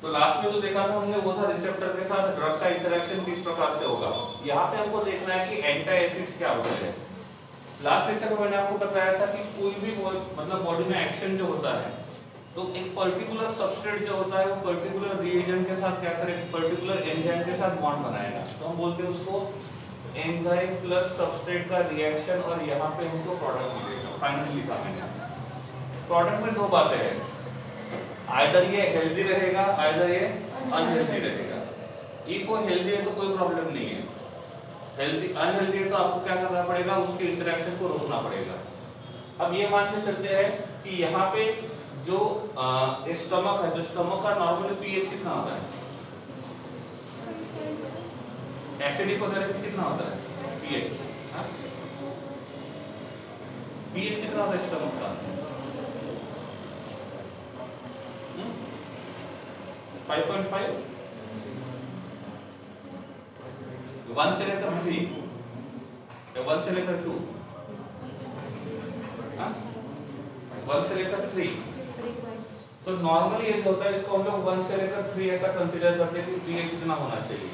तो लास्ट में जो देखा था हमने वो था रिसेप्टर के साथ ड्रग का इंटरेक्शन किस प्रकार से होगा। यहाँ पे हमको देखना है कि एंटी एसिड्स क्या होते हैं। लास्ट लेक्चर में मैंने आपको बताया था कि कोई भी मतलब बॉडी में एक्शन जो होता है तो एक पर्टिकुलर सबस्ट्रेट जो होता है वो पर्टिकुलर रिएजेंट के साथ क्या करेगा, पर्टिकुलर एंजाइम के साथ बॉन्ड बनाएगा। तो हम बोलते हैं उसको एंजाइम प्लस सबस्ट्रेट का रिएक्शन, और यहाँ पे हमको प्रोडक्ट मिलेगा। फाइनली लिखा मैंने प्रोडक्ट में दो बातें हैं, आइदर ये हेल्दी रहेगा आइदर ये अनहेल्दी रहेगा। इफ वो हेल्दी है तो कोई प्रॉब्लम नहीं है, हेल्दी अनहेल्दी है तो आपको क्या करना पड़ेगा, उसके इंटरेक्शन को रोकना पड़ेगा। अब ये मान के चलते हैं कि यहाँ पे जो स्टमक है, जो स्टमक का नॉर्मली पीएच कितना होता है, एसिडिक वगैरह कितना होता है पीएच, पीएच कितना होता है स्टमक का 5.5, 1 से लेकर 3 या 1 से लेकर 2, 1 से लेकर 3। तो नॉर्मली ये होता है, इसको हम लोग 1 से लेकर 3 ऐसा कंसीडर करते हैं कि पीएच कितना होना चाहिए।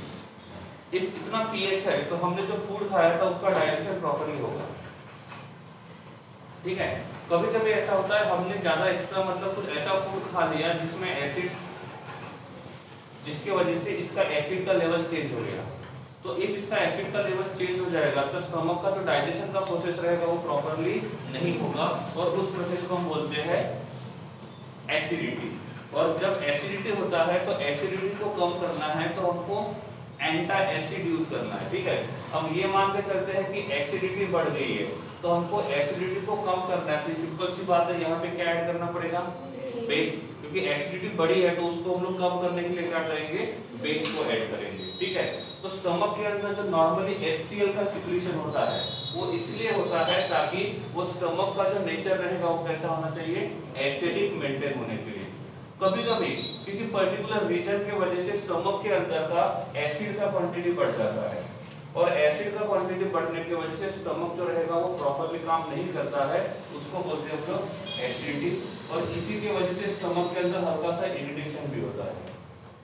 इफ इतना पीएच है तो हमने जो फूड खाया था उसका डाइजेशन प्रॉपर्ली होगा। ठीक है, कभी कभी ऐसा होता है हमने ज्यादा इसका मतलब कुछ ऐसा फूड खा लिया जिसमें एसिड, जिसके वजह से इसका एसिड का लेवल चेंज हो गया। तो इफ इसका एसिड का लेवल चेंज हो जाएगा तो स्टमक का जो डाइजेशन का प्रोसेस रहेगा वो प्रॉपर्ली नहीं होगा, और उस प्रोसेस को हम बोलते हैं एसिडिटी। और जब एसिडिटी होता है तो एसिडिटी को कम करना है तो हमको एंटी एसिड यूज करना है। ठीक है, हम ये मान के चलते हैं कि एसिडिटी बढ़ गई है तो हमको एसिडिटी को कम करना है, तो सिंपल सी बात है, यहाँ पे क्या ऐड करना पड़ेगा, बेस। क्योंकि एसिडिटी बढ़ी है तो उसको हम लोग कम करने के लिए क्या करेंगे, बेस को ऐड करेंगे। ठीक है, तो स्टमक के अंदर जो नॉर्मली HCl का सिक्रीशन होता है वो इसलिए होता है ताकि वो स्टमक का जो नेचर रहेगा वो कैसा होना चाहिए, एसिडिक मेंटेन होने के लिए। कभी कभी किसी पर्टिकुलर रीजन के वजह से स्टमक के अंदर का एसिड का क्वांटिटी बढ़ जाता है, और एसिड का क्वांटिटी बढ़ने की वजह से स्टमक जो रहेगा वो प्रॉपर्ली काम नहीं करता है, उसको बोलते हैं हम लोग एसिडिटी। और इसी की वजह से स्टमक के अंदर हल्का सा इरिटेशन भी होता है।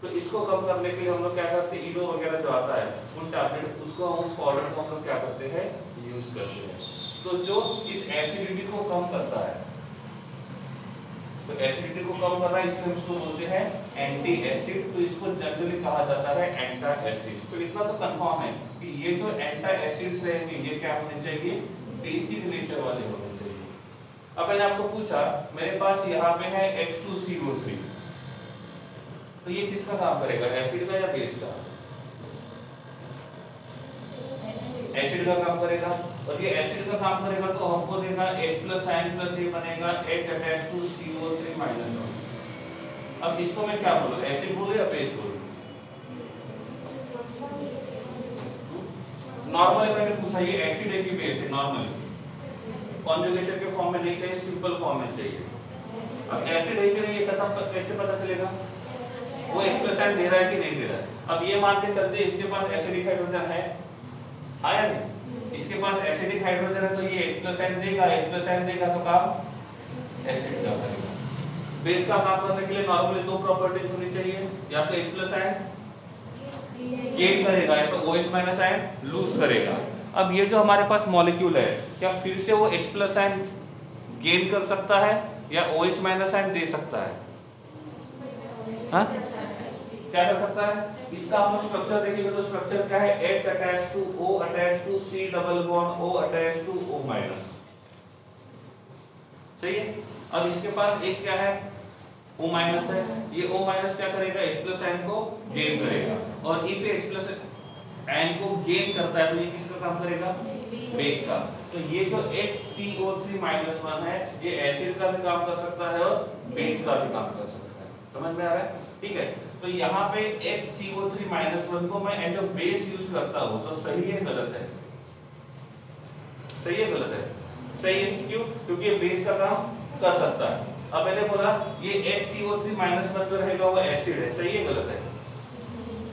तो इसको कम करने के लिए हम लोग क्या करते हैं, ईनो वगैरह जो आता है उन टैबलेट, उसको हम उस पाउडर को हम लोग क्या करते हैं, यूज करते हैं। तो जो इस एसिडिटी को कम करता है, तो एसिडिटी को कम कर रहा है, इसलिए हम इसको बोलते हैं एंटी एसिड। तो इसको जनरली कहा जाता है एंटा एसिड। तो इतना तो कंफर्म है कि ये जो एंटा एसिड्स रहेंगे ये क्या होने चाहिए, बेसिक नेचर वाले होने चाहिए। अब मैंने आपको पूछा, मेरे पास यहाँ पे है H2CO3, तो ये किसका काम करेगा, एसिड का या बेस का, एसिड का काम करेगा। और ये एसिड का काम करेगा तो हमको देगा H+N+ ये बनेगा H अटैच टू CO3-1। अब इसको मैं क्या बोलूं, एसिड बोलूं या बेस बोलूं? नॉर्मली मैंने पूछा ये एसिड है कि बेस है, नॉर्मली कॉन्जुगेशन के फॉर्म में नहीं चाहिए, सिंपल फॉर्म में चाहिए। अब एसिड है कि नहीं ये कैसे पता चलेगा, वो H+N दे रहा है कि नहीं दे रहा है। अब ये मान के चलते इसके पास एसिडिक हाइड्रोजन है, आया नहीं, इसके पास एसिडिक हाइड्रोजन है तो ये H+N देगा, H+N देगा तो काम एसिड का करेगा। बेस का काम करने के लिए नॉर्मली दो प्रॉपर्टीज होनी चाहिए, या तो H+N गेन करेगा या तो OH- लूज करेगा। अब ये जो हमारे पास मॉलिक्यूल है क्या फिर से वो H+N गेन कर सकता है या OH- दे सकता है, हाँ क्या कर सकता है? इसका हम स्ट्रक्चर देखेंगे तो स्ट्रक्चर क्या है, H attach to O attach to C double bond O attach to O-। सही है। अब इसके पास एक क्या है, O- है, ये O- क्या करेगा, H+N को गेन करेगा, और इफ H+N को गेन करता है तो ये किसका काम करेगा, बेस का। तो ये जो HCO3-1 है ये एसिड का भी काम कर सकता है और बेस का भी काम कर सकता है। समझ में आ रहा है? ठीक है, तो यहाँ पे HCO3-1 को मैं एज अ बेस यूज करता हूँ तो सही है गलत है, सही है गलत है, सही है। क्यों? क्योंकि ये बेस का काम कर सकता है। अब मैंने बोला ये HCO3-1 जो रहेगा वो एसिड है, सही है गलत है,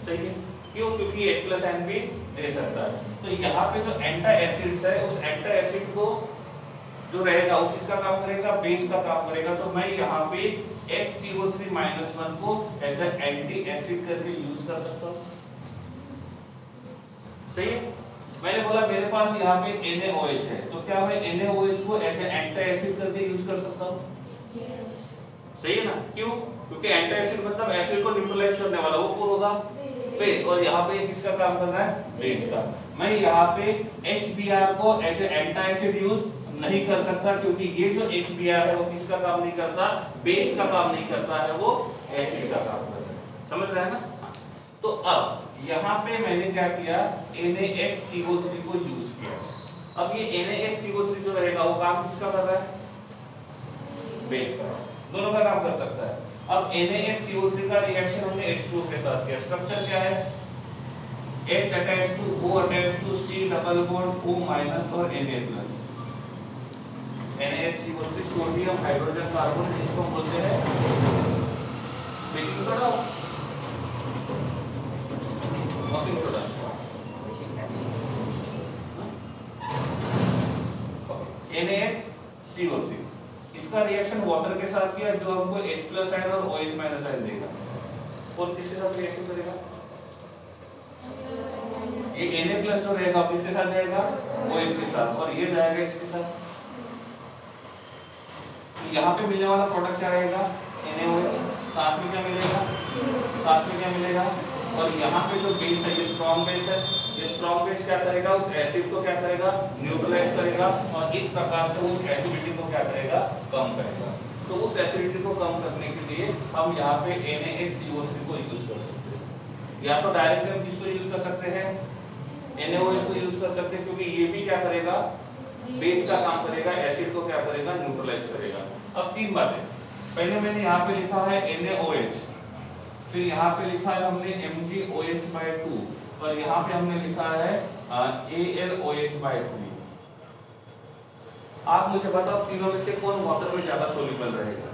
सही है। क्यों? क्योंकि H+N भी दे सकता है। तो यहाँ पे जो एंटा एसिड्स है उस एंटा एसिड को जो रहेगा वो किसका काम करेगा, बेस का काम करेगा। तो मैं यहाँ पे HCO3-1 को एज ए एंटी एसिड करके यूज कर सकता हूँ। सही है। मैंने बोला मेरे पास यहाँ पे NaOH है, तो क्या मैं NaOH को एज ए एंटी एसिड करके यूज कर सकता हूँ? Yes. सही है ना। क्यों? क्योंकि एंटी एसिड मतलब एसिड को न्यूट्रलाइज करने वाला, वो कौन होगा, बेस। और यहाँ पे किसका काम कर रहा है, बेस का। मैं यहाँ पे HBr को as a anti acid use नहीं कर सकता, क्योंकि ये जो HBr है वो किसका काम नहीं करता, बेस का काम नहीं करता है, वो एसिड का काम करता है। समझ रहे हैं ना। तो अब यहाँ पे मैंने क्या किया, NaHCO3 को यूज किया। अब ये NaHCO3 जो रहेगा वो काम किसका कर रहा है, बेस का। दोनों का काम कर सकता है। अब NaHCO3 का रिएक्शन हमने H2 के साथ किया। स्ट्रक्चर क्या है, H attach to O attach to C double bond O minus और Na plus. NaHCO3 sodium hydrogen carbon, जिसको हम बोलते हैं baking soda, washing soda. NaHCO3 इसका रिएक्शन वाटर के साथ किया, जो हमको H प्लस आयन और OH माइनस आयन देगा। और किसके साथ रिएक्शन करेगा, ये Na प्लस जो रहेगा किसके साथ जाएगा, OH के साथ, और ये जाएगा इसके साथ। तो यहाँ पे मिलने वाला प्रोडक्ट क्या रहेगा, NaOH। साथ में क्या मिलेगा, साथ में क्या मिलेगा, और यहाँ पे जो बेस है ये स्ट्रॉन्ग बेस है। ये स्ट्रॉन्ग बेस क्या करेगा, उस एसिड को क्या करेगा, न्यूट्रलाइज करेगा, और इस प्रकार से उस एसिडिटी को क्या करेगा, कम करेगा। तो उस एसिडिटी को कम करने के लिए हम यहाँ पे NaHCO3 को यूज कर सकते हैं। या तो डायरेक्ट हम किसको यूज कर सकते हैं, NaOH को यूज कर सकते हैं, क्योंकि ये भी क्या करेगा, बेस का काम करेगा, एसिड को क्या करेगा, न्यूट्रलाइज करेगा। अब तीन बातें, पहले मैंने यहाँ पे लिखा है NaOH, फिर यहाँ पे लिखा है हमने MgOH/2, और यहाँ पे हमने लिखा है AlOH/3। आप मुझे बताओ तीनों में से कौन वाटर में ज्यादा सोल्यूबल रहेगा।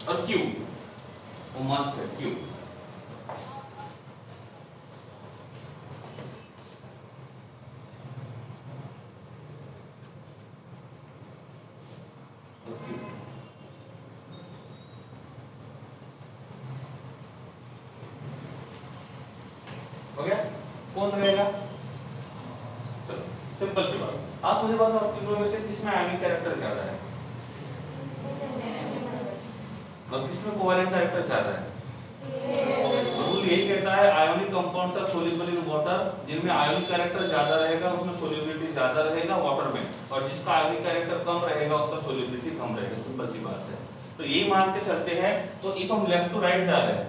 और क्यों, वो मस्त है, क्यों? हो गया, कौन रहेगा, सिंपल सी बात। आप मुझे बताओ तीनों में से किसमें आयनिक कैरेक्टर ज्यादा है, और किसमें कोवैलेंट कैरेक्टर ज्यादा है? रूल यही कहता है ionic compounds are soluble in water, जिनमें आयोनिक कैरेक्टर ज्यादा रहेगा उसमें सोल्यूबिलिटी ज्यादा रहेगा वाटर में, और जिसका आयोनिक कैरेक्टर कम रहेगा उसका सोल्यूबिलिटी कम रहेगा। सिंपल सी बात है। तो यही मान के चलते हैं। तो इफ हम लेफ्ट टू राइट जा रहे हैं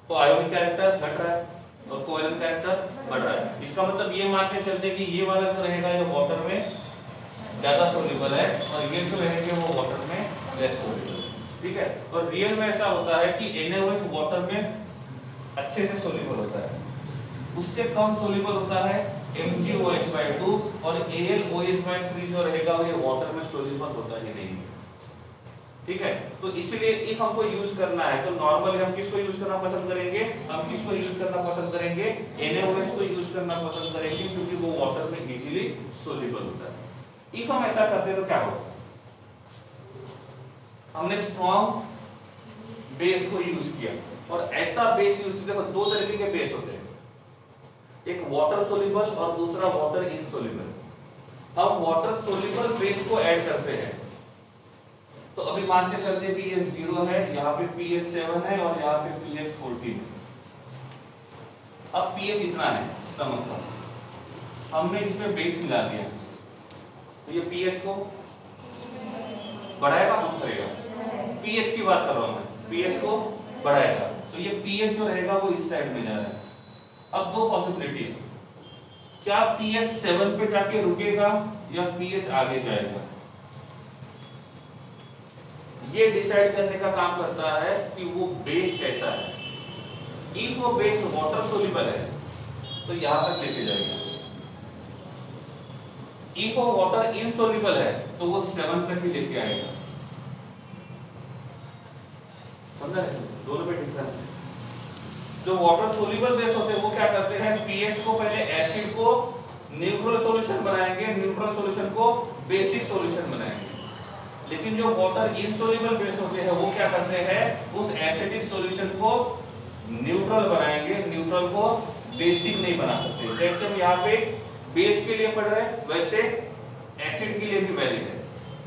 तो आयोनिक कैरेक्टर घट रहा है और कोवैलेंट कैरेक्टर बढ़ रहा है। इसका मतलब ये मान के चलते कि ये वाला जो रहेगा ये वाटर में ज्यादा सोल्यूबल है, और ये जो रहेंगे वो वाटर में लेस सोल्यूबल। ठीक है। और रियल में ऐसा होता है कि NaOH वाटर में अच्छे से सोल्यूबल होता है, उससे कम सोल्यूबल होता है MgOH/2, और AlOH/3 जो रहेगा वो ये वाटर में सोल्यूबल होता ही नहीं है। ठीक है। तो इसलिए इफ हमको यूज करना है तो नॉर्मली हम किसको यूज करना पसंद करेंगे, हम किसको यूज करना पसंद करेंगे, NaOH को यूज करना पसंद करेंगे, क्योंकि वो वाटर में इजीली सोल्यूबल होता है। इफ हम ऐसा करते तो क्या होगा, हमने स्ट्रॉन्ग बेस को यूज किया, और ऐसा बेस यूज किया। देखो दो तरीके के बेस होते हैं, एक वाटर सोल्यूबल और दूसरा वाटर इनसोल्यूबल। हम वाटर सोल्यूबल बेस को ऐड करते हैं, तो अभी मान के चलते भी ये 0 है, यहाँ पे pH 7 है और यहाँ पे pH 14 है। अब pH इतना है, इसका मतलब हमने इसमें बेस मिला दिया, तो ये pH को बढ़ाएगा, कम करेगा। pH की बात कर रहा हूं मैं, pH को बढ़ाएगा, तो ये pH जो रहेगा वो इस साइड में जा रहा है। अब दो पॉसिबिलिटी है, क्या pH 7 पे जाके रुकेगा या pH आगे जाएगा। ये डिसाइड करने का काम करता है कि वो बेस कैसा है। इफ वो बेस वाटर सोल्यूबल है तो यहां तक लेके जाएगा, इफ वो वाटर इनसोल्यूबल है तो वो 7 तक ही लेके आएगा। समझा है? दोनों में डिफरेंस है। जो वाटर सोल्यूबल बेस होते हैं वो क्या करते हैं, पीएच को पहले एसिड को न्यूट्रल सॉल्यूशन बनाएंगे, न्यूट्रल सॉल्यूशन को बेसिक सॉल्यूशन बनाएंगे। लेकिन जो वाटर इनसोल्यूबल बेस होते हैं वो क्या करते हैं, उस एसिडिक सॉल्यूशन को न्यूट्रल बनाएंगे, न्यूट्रल को बेसिक नहीं बना सकते। जैसे हम यहाँ पे बेस के लिए पढ़ रहे हैं वैसे एसिड के लिए भी वैलिड है,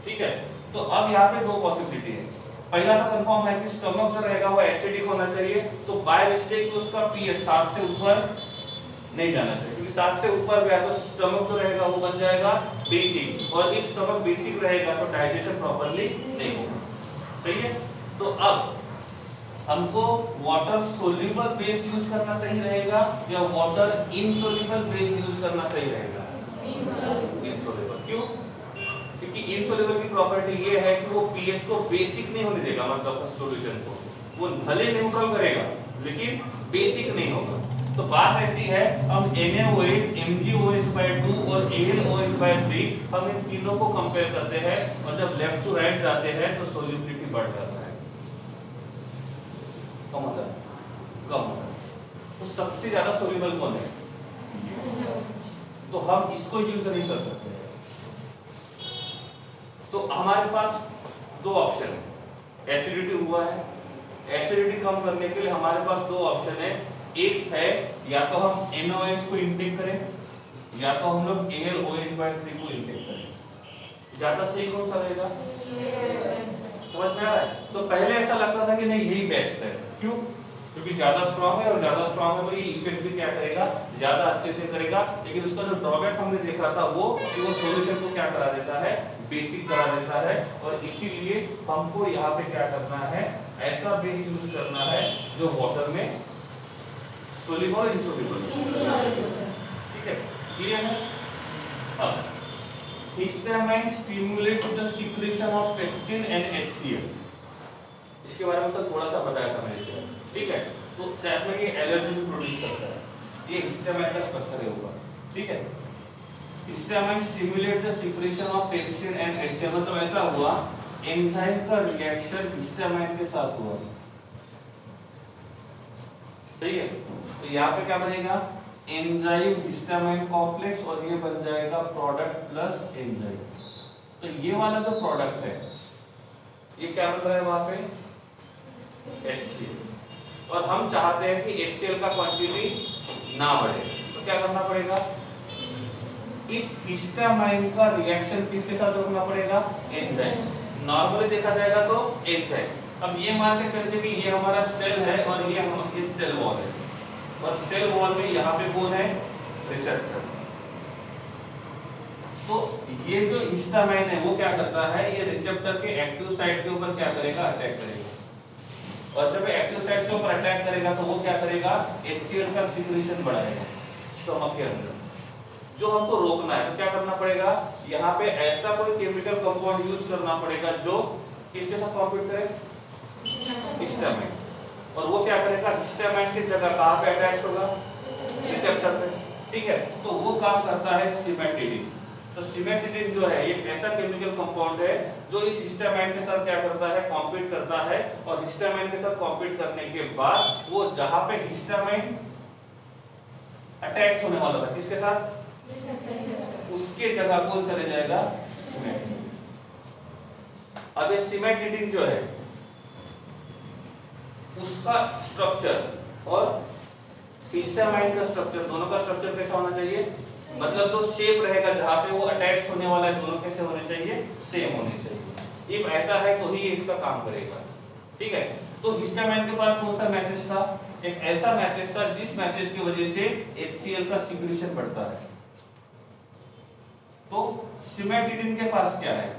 ठीक है। तो अब यहाँ पे दो पॉसिबिलिटी है। पहला तो कंफर्म है कि स्टमक जो रहेगा वो एसिडिक होना चाहिए, तो बाय मिस्टेक तो उसका पीएच 7 से ऊपर नहीं जाना चाहिए, क्योंकि 7 से ऊपर गया तो स्टमक जो रहेगा वो बन जाएगा बेसिक, और इफ स्टमक बेसिक रहेगा तो डाइजेशन प्रॉपर्ली नहीं होगा, सही है। तो अब हमको वाटर सोल्यूबल बेस यूज करना सही रहेगा या वाटर इनसोल्यूबल बेस यूज करना सही रहेगा? इनसोल्यूबल। क्यों? क्योंकि इनसोल्यूबल की प्रॉपर्टी ये है कि वो पीएच को बेसिक नहीं होने देगा, मतलब सॉल्यूशन को वो भले न्यूट्रल करेगा लेकिन बेसिक नहीं होगा। तो बात ऐसी है, हम NaOH, MgOH/2 और AlOH/3 हम इन तीनों को कंपेयर करते हैं, और जब लेफ्ट टू राइट जाते हैं तो सोल्यूबिलिटी बढ़ जाता है, कम होता है। तो सबसे ज्यादा सोल्यूबल कौन है? तो हम इसको यूज नहीं कर सकते। तो हमारे पास दो ऑप्शन है, एसिडिटी हुआ है, एसिडिटी कम करने के लिए हमारे पास दो ऑप्शन है। एक है या तो हम NaOH को इनटेक करें या तो हम लोग AlOH/3 को इनटेक करें। ज्यादा सही कौन सा रहेगा? समझ में आ रहा है? तो पहले ऐसा लगता था कि नहीं यही बेस्ट है, क्यों? क्योंकि ज्यादा स्ट्रांग है, और ज्यादा स्ट्रांग है तो ये इफेक्ट भी क्या करेगा, ज्यादा अच्छे से करेगा। लेकिन उसका जो ड्रॉबैक हमने देखा था वो कि वो सॉल्यूशन को क्या करा देता है, बेसिक करा देता है, और इसीलिए हमको यहाँ पे क्या करना है, ऐसा बेस यूज करना है जो वाटर में सोल्यूबल इनसोल्यूबल, ठीक है, क्लियर है। अब histamine stimulates the secretion of pepsin and HCl, इसके बारे में तो थोड़ा सा बताया था मैंने, ठीक है। तो साथ में ये एलर्जी भी प्रोड्यूस करता है, ये हिस्टामाइन का स्ट्रक्चर है ऊपर, ठीक है। Histamine stimulate the secretion of pepsin and HCl, मतलब ऐसा हुआ एंजाइम का रिएक्शन हिस्टामाइन के साथ हुआ, सही है। तो यहाँ पे क्या बनेगा, एंजाइम हिस्टामाइन कॉम्प्लेक्स, और ये बन जाएगा प्रोडक्ट प्लस एंजाइम। तो ये वाला जो प्रोडक्ट है ये क्या बन रहा है वहां पे, HCl, और हम चाहते हैं कि HCl का क्वांटिटी ना बढ़े, तो क्या करना पड़ेगा, इस हिस्टामाइन का रिएक्शन किसके साथ रोकना पड़ेगा, एंजाइम। नॉर्मली देखा जाएगा तो एंजाइम। अब ये मान के चलते कि ये हमारा सेल है और ये सेल वॉल है, और सेल वॉल में यहाँ पे कौन है, रिसेप्टर। तो ये जो हिस्टामाइन है वो क्या करता है, ये रिसेप्टर के एक्टिव साइट के ऊपर क्या करेगा, अटैक करेगा, और जब एक्टिव साइट के ऊपर अटैक करेगा तो वो क्या करेगा, HCl का सिक्रेशन बढ़ाएगा स्टमक के अंदर। जो हमको रोकना है तो क्या करना पड़ेगा, यहाँ पे ऐसा कोई केमिकल कंपाउंड यूज करना पड़ेगा जो किसके साथ कॉम्पीट करे, हिस्टामाइन, और वो क्या करेगा, हिस्टामाइन की जगह कहाँ पे अटैच होगा, रिसेप्टर पे, ठीक है। तो वो काम करता है सिमेटिडिन। तो सिमेटिडिन जो है ये ऐसा केमिकल कंपाउंड है जो इस हिस्टामाइन के साथ क्या करता है, कॉम्पीट करता है, और हिस्टामाइन के साथ कॉम्पीट करने के बाद वो जहां पे हिस्टामाइन अटैच होने वाला था किसके साथ, उसके जगह कौन चले जाएगा, सिमेटिडिन। अब ये सिमेटिडिन जो है उसका स्ट्रक्चर और हिस्टामाइन का स्ट्रक्चर, दोनों का स्ट्रक्चर कैसा होना चाहिए, मतलब जो शेप रहेगा जहां पे वो अटैच होने वाला है दोनों कैसे होने चाहिए, सेम होने चाहिए। इफ ऐसा है तो ही ये इसका काम करेगा, ठीक है। तो हिस्टामाइन के पास कौन सा मैसेज था, एक ऐसा मैसेज था जिस मैसेज की वजह से HCl का सिक्रेशन बढ़ता है। तो सिमेटिडिन के पास क्या है,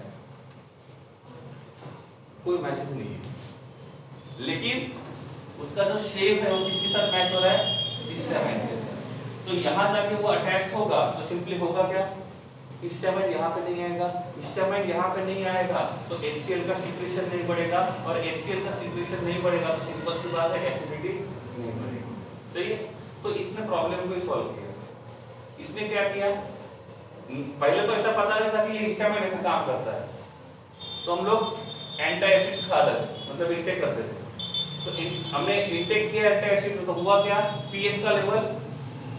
कोई मैसेज नहीं है, लेकिन उसका जो शेप है वो किसके साथ मैच हो रहा है, हिस्टामाइन के साथ। तो यहाँ जाके वो अटैच होगा तो सिंपली होगा क्या, हिस्टामाइन यहाँ पे नहीं आएगा, हिस्टामाइन यहाँ पे नहीं आएगा तो HCl का सिक्रेशन नहीं बढ़ेगा, और HCl का सिक्रेशन नहीं बढ़ेगा तो सिंपल सी बात है एसिडिटी नहीं बढ़ेगी, सही है। तो इसने प्रॉब्लम को सॉल्व किया। इसने क्या किया, पहले तो ऐसा पता नहीं था कि ये हिस्टामाइन ऐसा काम करता है, तो हम लोग एंटी एसिड्स खा रहे थे, मतलब इनटेक करते थे, तो हमने इनटेक किया एसिड तो हुआ क्या, पीएच का लेवल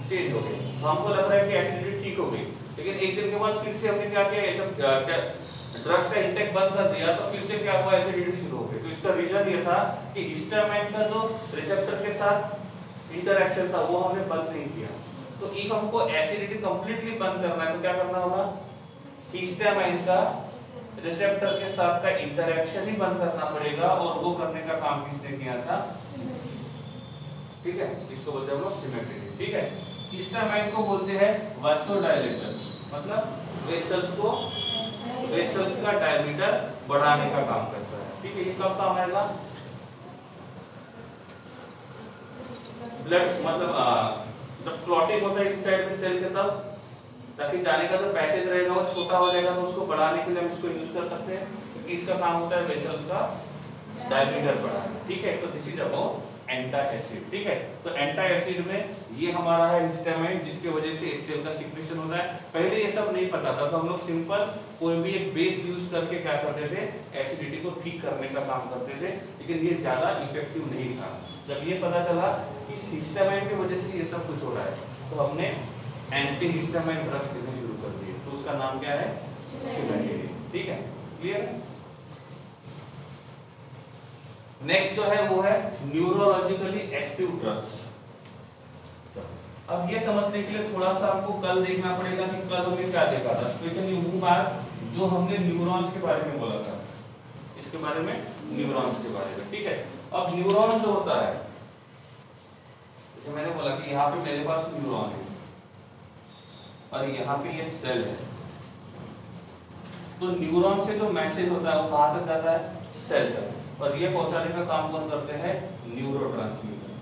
चेंज हो गया, तो हमको लग रहा है कि एसिडिटी ठीक हो गई। लेकिन एक दिन के बाद फिर से हमने क्या किया, ड्रग्स का इंटेक बंद कर दिया, तो फिर से क्या हुआ, एसिडिटी शुरू हो गई। तो इसका रीजन ये था कि हिस्टामाइन का जो रिसेप्टर के साथ इंटरेक्शन था वो हमने बंद नहीं किया। तो इफ हमको एसिडिटी कंप्लीटली बंद करना है तो क्या करना होगा, हिस्टामाइन का रिसेप्टर के साथ का इंटरेक्शन ही बंद करना पड़ेगा, और वो करने का काम किसने किया था, ठीक है, इसको बोलते हैं हम लोग सिमेट्री, ठीक है। हिस्टामाइन को बोलते हैं वासोडायलेटर, मतलब वेसल्स का डायमीटर बढ़ाने का काम करता है, ठीक है। ये कब काम आएगा, ब्लड मतलब जब क्लॉटिंग होता है इनसाइड में सेल के, तब ताकि जाने का जो पैसेज रहेगा वो छोटा हो जाएगा, तो उसको बढ़ाने के लिए हम इसको यूज कर सकते हैं, क्योंकि इसका काम होता है वेसल्स का डायमीटर बढ़ाना, ठीक है। तो दिस इज अबाउट एंटासिड, ठीक है। तो एंटासिड में ये हमारा है हिस्टामाइन, जिसकी वजह से HCl का सिक्रेशन होता है। पहले ये सब नहीं पता था, तो हम लोग सिंपल कोई भी एक बेस यूज करके क्या करते थे, एसिडिटी को ठीक करने का काम करते थे, लेकिन ये ज्यादा इफेक्टिव नहीं था। जब ये पता चला कि हिस्टामाइन की वजह से ये सब कुछ हो रहा है, तो हमने एंटी हिस्टामाइन ड्रग्स देने शुरू कर दिए, तो उसका नाम क्या है, सिमेट्री, ठीक है, क्लियर है। नेक्स्ट जो है वो है न्यूरोलॉजिकली एक्टिव ड्रग्स। अब ये समझने के लिए थोड़ा सा आपको कल देखना पड़ेगा कि कल हमने क्या देखा था, स्पेशली वो बात जो हमने न्यूरॉन्स के बारे में बोला था, इसके बारे में, न्यूरॉन्स के बारे में, ठीक है। अब न्यूरॉन जो होता है, जैसे मैंने बोला कि यहाँ पे मेरे पास न्यूरॉन है और यहाँ पे ये सेल है, तो न्यूरॉन से जो मैसेज होता है वो कहाँ तक जाता है, सेल तक, और ये पहुंचाने का काम कौन करते हैं, neurotransmitter,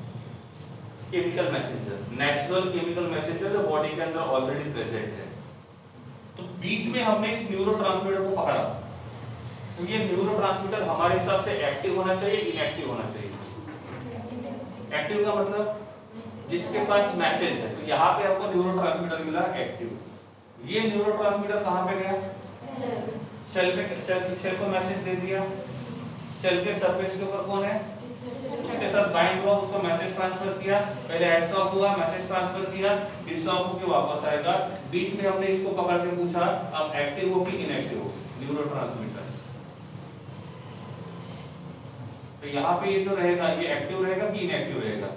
chemical messenger, natural chemical messenger जो बॉडी के अंदर ऑलरेडी प्रेजेंट है। तो बीच में हमने इस न्यूरोट्रांसमीटर को पकड़ा, तो ये न्यूरोट्रांसमीटर हमारे हिसाब से एक्टिव होना चाहिए, इनएक्टिव होना चाहिए। एक्टिव का मतलब जिसके पास मैसेज है, तो यहाँ पे आपको न्यूरोट्रांसमीटर मिला एक्टिव। ये न्यूरोट्रांसमीटर कहाँ पे गया, सेल को मैसेज दे दिया, सेल के सरफेस के ऊपर कौन है, उसके साथ बाइंड हुआ, उसको मैसेज ट्रांसफर किया, पहले एडसॉर्ब हुआ, मैसेज ट्रांसफर किया, डिसॉर्ब होकर वापस आएगा। बीच में हमने इसको पकड़ के पूछा अब एक्टिव हो कि इनएक्टिव हो, न्यूरोट्रांसमीटर। तो यहाँ पे ये जो रहेगा, ये एक्टिव रहेगा कि इनएक्टिव रहेगा,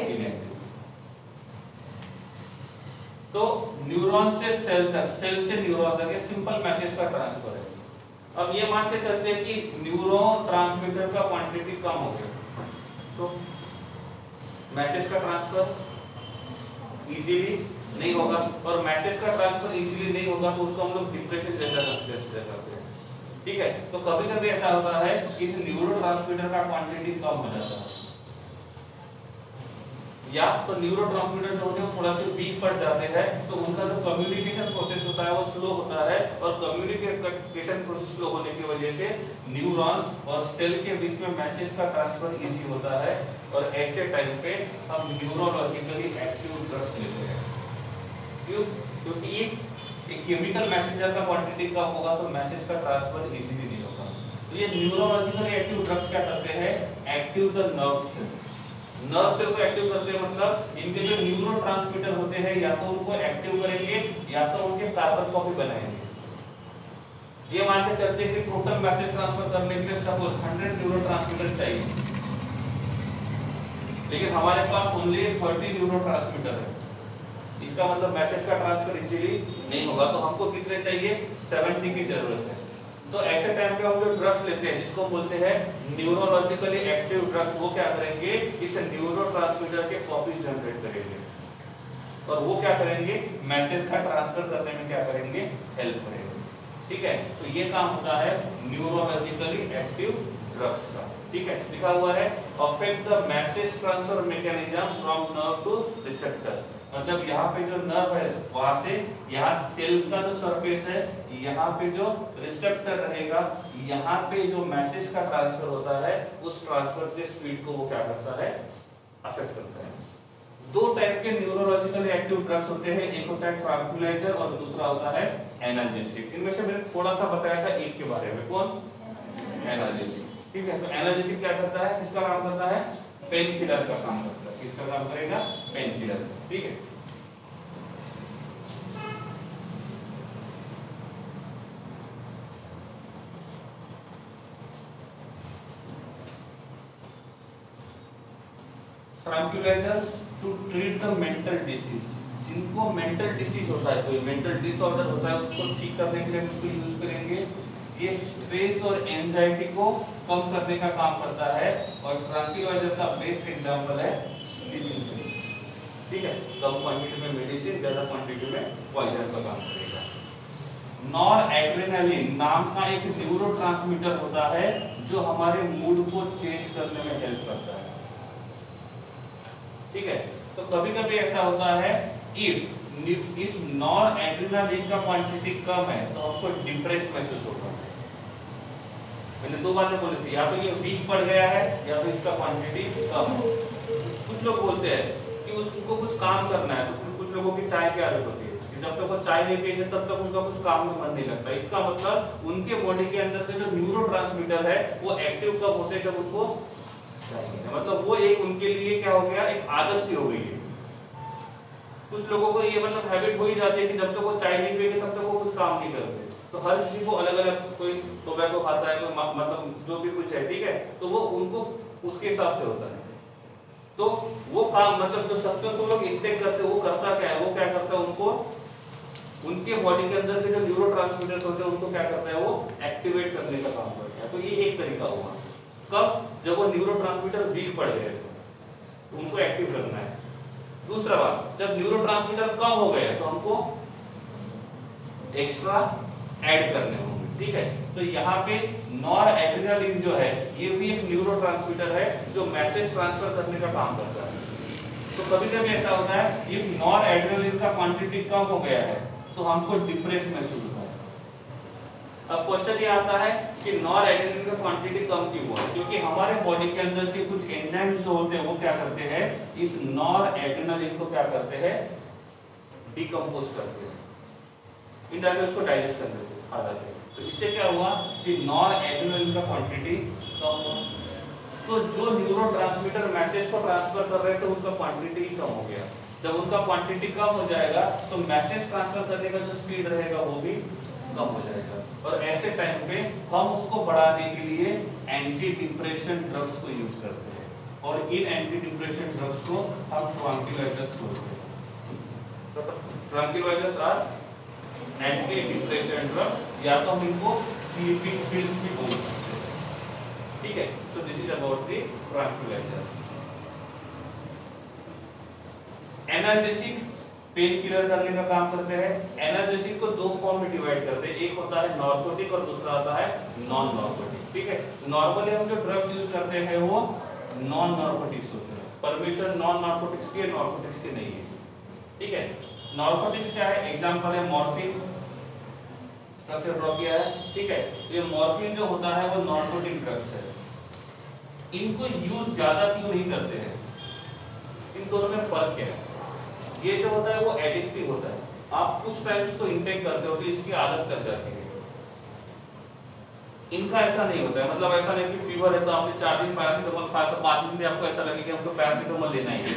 इनएक्टिव। तो न्यूरॉन से सेल तक, सेल से न्यूरॉन तक ये सिंपल मैसेज का ट्रांसफर है। अब ये मान के चलते हैं कि न्यूरोट्रांसमीटर का क्वांटिटी कम हो गया, तो मैसेज का ट्रांसफर इजीली नहीं होगा, और मैसेज का ट्रांसफर इजीली नहीं होगा तो उसको हम लोग डिप्रेशन जैसा कंसीडर करते हैं, ठीक है। तो कभी कभी ऐसा होता है कि इस न्यूरोट्रांसमीटर का क्वांटिटी कम हो जाता है, या तो न्यूरोट्रांसमीटर जो होते हैं थोड़ा सा वीक पड़ जाते हैं, तो उनका जो कम्युनिकेशन प्रोसेस होता है वो स्लो होता है, और कम्युनिकेशन प्रोसेस स्लो होने की वजह से न्यूरॉन और सेल के बीच में मैसेज का ट्रांसफर इजी होता है, और ऐसे टाइम पे हम न्यूरोलॉजिकली एक्टिव ड्रग्स लेते हैं। क्यों, क्योंकि एक केमिकल मैसेंजर का क्वांटिटी कम होगा तो मैसेज का ट्रांसफर इजीली नहीं होगा। तो ये न्यूरोलॉजिकली एक्टिव ड्रग्स क्या करते हैं, active the nerve cell, nerve cell को एक्टिव करते हैं, मतलब इनके जो न्यूरोट्रांसमीटर होते हैं या तो उनको एक्टिव करेंगे या तो उनके कार्बन कॉपी बनाएंगे। ये मान के चलते हैं कि टोटल मैसेज ट्रांसफर करने के लिए सपोज 100 न्यूरोट्रांसमीटर चाहिए, लेकिन हमारे पास ओनली 30 न्यूरोट्रांसमीटर है, इसका मतलब मैसेज का ट्रांसफर इजीली नहीं होगा, तो हमको कितने चाहिए, 70 की जरूरत है। तो ऐसे टाइम पे हम जो ड्रग्स लेते हैं जिसको बोलते हैं न्यूरोलॉजिकली एक्टिव ड्रग्स, वो क्या करेंगे, इस न्यूरोट्रांसमीटर के कॉपीज जनरेट करेंगे, और वो क्या करेंगे, मैसेज का ट्रांसफर करने में क्या करेंगे, हेल्प करेंगे, ठीक है। तो ये काम होता है न्यूरोलॉजिकली एक्टिव ड्रग्स का, ठीक है। लिखा हुआ है affect the message transfer mechanism from nerve two receptor, मतलब यहाँ पे जो नर्व है वहां से, यहाँ सेल का जो सरफेस है, यहाँ पे जो रिसेप्टर रहेगा, यहाँ पे जो मैसेज का ट्रांसफर होता है, उस ट्रांसफर के स्पीड को वो क्या करता है, अफेक्ट करता है। दो टाइप के न्यूरोलॉजिकल एक्टिव ड्रग्स होते हैं, एक होता है ट्रैंक्विलाइजर और दूसरा होता है एनाल्जेसिक। इनमें से मैंने थोड़ा सा बताया था एक के बारे में, कौन, एनाल्जेसिक। ठीक है, तो एनाल्जेसिक क्या करता है, किसका काम करता है, पेन किलर का काम करता है। किसका काम करेगा, पेन किलर। ठीक है, tranquilizers to treat the mental disease. जिनको मेंटल डिसीज होता है, कोई मेंटल डिसऑर्डर होता है, उसको ठीक करने के लिए हम इसको यूज करेंगे। ये स्ट्रेस और एंजाइटी को कम करने का काम करता है, और ट्रैंक्विलाइजर का बेस्ट एग्जांपल है स्लीपिंग पिल। ठीक है, कम क्वांटिटी में मेडिसिन, ज्यादा क्वांटिटी में पॉइजन का काम करेगा। नॉर एड्रेनालिन नाम का एक न्यूरोट्रांसमीटर होता है जो हमारे मूड को चेंज करने में हेल्प करता है। ठीक है, तो कभी कभी ऐसा होता है इफ इस नॉर एड्रेनालिन का क्वांटिटी कम है तो आपको डिप्रेस महसूस होगा। मैंने दो बातें बोली थी, या तो ये वीक पड़ गया है या तो इसका क्वांटिटी कम है। कुछ लोग बोलते हैं कि उसको कुछ काम करना है, तो कुछ लोगों की चाय की आदत होती है कि जब तक वो चाय नहीं पिएंगे तब तक उनका कुछ काम में मन नहीं लगता। इसका मतलब उनके बॉडी के अंदर के जो न्यूरोट्रांसमीटर है वो एक्टिव कब होते हैं, जब उनको मतलब वो एक उनके लिए क्या हो गया, एक आदत सी हो गई है। कुछ लोगों को ये मतलब हैबिट हो ही जाती है कि जब तक वो चाय नहीं पिएंगे तब तक वो कुछ काम नहीं करते। तो हर किसी को अलग अलग, कोई टोबैको खाता है, कोई मतलब जो भी कुछ है, ठीक है, तो वो उनको उसके हिसाब से होता है। तो वो काम मतलब जो सब्सटेंस वो लोग इंटेक करते हैं वो करता क्या है, वो क्या करता है, उनको उनके बॉडी के अंदर के जो न्यूरोट्रांसमीटर्स होते हैं उनको क्या करता है, वो एक्टिवेट करने का काम करता है। तो ये एक तरीका हुआ। कब, जब वो न्यूरोट्रांसमीटर वीक पड़ गए तो उनको एक्टिव करना है। दूसरा बात, जब न्यूरोट्रांसमीटर कम हो गए तो हमको एक्स्ट्रा ऐड करने होंगे। ठीक है, तो यहाँ पे नॉर एड्रेनालिन जो है ये भी एक न्यूरोट्रांसमीटर है जो मैसेज ट्रांसफर करने का काम करता है। तो कभी कभी ऐसा होता है कि नॉर एड्रेनालिन का क्वांटिटी कम हो गया है तो हमको डिप्रेस महसूस होता है। अब क्वेश्चन ये आता है कि नॉर एड्रेनालिन का क्वांटिटी कम क्यों हुआ, क्योंकि हमारे बॉडी के अंदर के कुछ एंजाइम्स जो होते हैं वो क्या करते हैं, इस नॉर एड्रेनालिन को क्या करते हैं, डिकम्पोज करते हैं, इनडायरेक्टली उसको डाइजेस्ट कर देते हैं, खा जाते हैं। तो इससे क्या हुआ कि नॉर एड्रेनालिन का क्वांटिटी कम हुआ। तो जो न्यूरोट्रांसमीटर मैसेज को ट्रांसफर कर रहे थे उनका क्वांटिटी कम हो गया। जब उनका क्वांटिटी कम हो जाएगा तो मैसेज ट्रांसफर करने का जो स्पीड रहेगा वो भी कम हो जाएगा, और ऐसे टाइम पे हम उसको बढ़ाने के लिए एंटी डिप्रेशन ड्रग्स को यूज करते हैं, और इन एंटी डिप्रेशन ड्रग्स को हम ट्रैंक्विलाइजर्स बोलते हैं। Tranquilizers are anti depression drug, या तो हम इनको स्लीपिंग पिल्स भी बोल सकते हैं। ठीक है, तो this is about the tranquilliser. Analgesic pain killer करने का काम करते हैं। एनाल्जेसिक को दो फॉर्म में डिवाइड करते हैं, एक होता है नार्कोटिक और दूसरा होता है नॉन नार्कोटिक। ठीक है, नॉर्मली हम जो ड्रग्स यूज करते हैं वो नॉन नार्कोटिक्स होते हैं। परमिशन नॉन नार्कोटिक्स के, नार्कोटिक्स के नहीं है। ठीक है, नार्कोटिक्स क्या है, एग्जांपल है मॉर्फिन, स्ट्रक्चर ड्रॉ किया है। ठीक है, ये मॉर्फिन जो होता है वो नार्कोटिक ड्रग्स है। इनको यूज ज्यादा क्यों नहीं करते हैं, इन दोनों में फर्क क्या है। ये जो होता है वो एडिक्टिव होता है, आप कुछ टाइम इसको इंटेक करते हो तो इसकी आदत कर जाती है। इनका ऐसा नहीं होता है, मतलब ऐसा नहीं कि फीवर है तो आपने 4 दिन पैरासीटामोल खाया तो 5 दिन में आपको ऐसा लगे कि हमको पैरासीटामोल लेना ही है,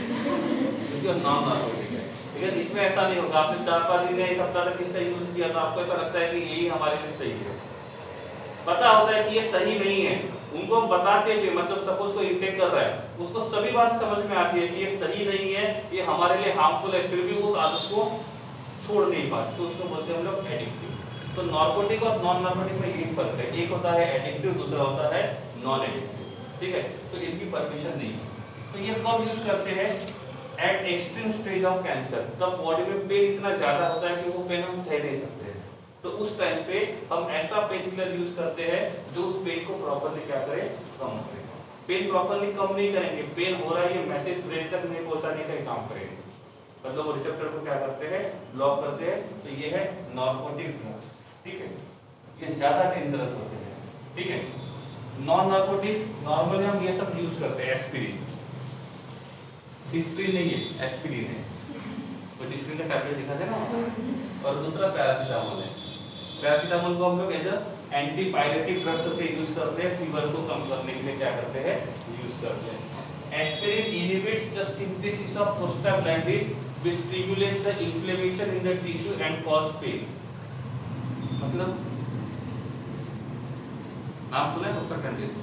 क्योंकि नॉन नार्कोटिक है। लेकिन इसमें ऐसा नहीं होगा, आपने 4-5 दिन या 1 हफ्ता तक इसका यूज किया तो आपको ऐसा लगता है कि यही हमारे लिए सही है। पता होता है कि ये सही नहीं है, उनको बताते हुए, मतलब सपोज कोई इंटेक कर रहा है उसको सभी बात समझ में आती है कि ये सही नहीं है, ये हमारे लिए हार्मफुल है, फिर भी उस आदत को छोड़ नहीं पाते, तो उसको बोलते हैं हम लोग एडिक्टिव। तो नार्कोटिक और नॉन नार्कोटिक में यही फर्क है, एक होता है एडिक्टिव, दूसरा होता है नॉन एडिक्टिव। ठीक है, तो इनकी परमिशन नहीं है। तो ये कब यूज करते हैं, eight extreme stage of cancer, तब बॉडी में पेन इतना ज्यादा होता है कि वो पेन हम सह नहीं सकते, तो उस टाइम पे हम ऐसा पेन किलर यूज करते हैं जो उस पेन को प्रॉपर्ली क्या करे, कम करे। पेन प्रॉपर्ली कम नहीं करेंगे, पेन हो रहा है ये मैसेज ब्रेन तक नहीं पहुंचाने का काम करेंगे, मतलब वो रिसेप्टर को क्या करते हैं, ब्लॉक करते हैं। तो ये है नार्कोटिक ड्रग्स। ठीक है, ये ज्यादा डेंजरस होते हैं। ठीक है, नॉन नार्कोटिक नॉर्मली हम ये सब यूज करते हैं, एस्पिरिन, डिस्प्रिन नहीं है, एस्पिरिन है, तो डिस्प्रिन का टैबलेट दिखा देना, और दूसरा पैरासीटामोल है। पैरासीटामोल को हम लोग एज अ एंटीपायरेटिक ड्रग्स से यूज करते हैं, फीवर को कम करने के लिए क्या करते हैं, यूज करते हैं। Aspirin inhibits the synthesis of prostaglandins which stimulates the inflammation in the tissue and cause pain. मतलब नाम सुना है प्रोस्टाग्लैंडिन्स?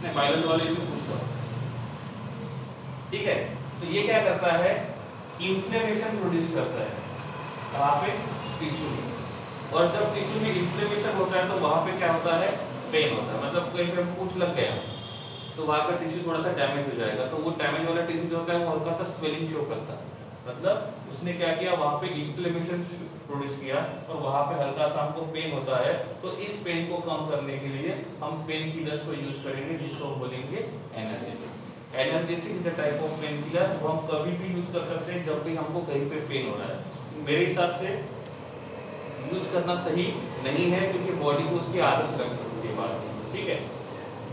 नहीं, बायोलॉजी वाले इसमें पूछता हूं, ठीक है। तो ये क्या करता है, इन्फ्लेमेशन प्रोड्यूस करता है कहाँ पे, टिश्यू में, और जब टिश्यू में इन्फ्लेमेशन होता है तो वहां पे क्या होता है, पेन होता है। मतलब कहीं पे पूंछ लग गया तो वहां का टिश्यू थोड़ा सा डैमेज हो जाएगा, तो वो डैमेज वाला टिश्यू जो होता है वो हल्का सा स्वेलिंग शो करता है। मतलब उसने क्या किया, वहां पे इन्फ्लेमेशन प्रोड्यूस किया और वहां पे हल्का सा हमको पेन होता है, तो इस पेन को कम करने के लिए हम पेन किलर्स को यूज करेंगे, जिसको हम बोलेंगे analgesics. Analgesic is the type of pain killer, वो हम कभी भी यूज कर सकते हैं जब भी हमको कहीं पे पेन हो रहा है। मेरे हिसाब से यूज करना सही नहीं है क्योंकि बॉडी को उसकी आदत लग सकती है बाद में, ठीक है।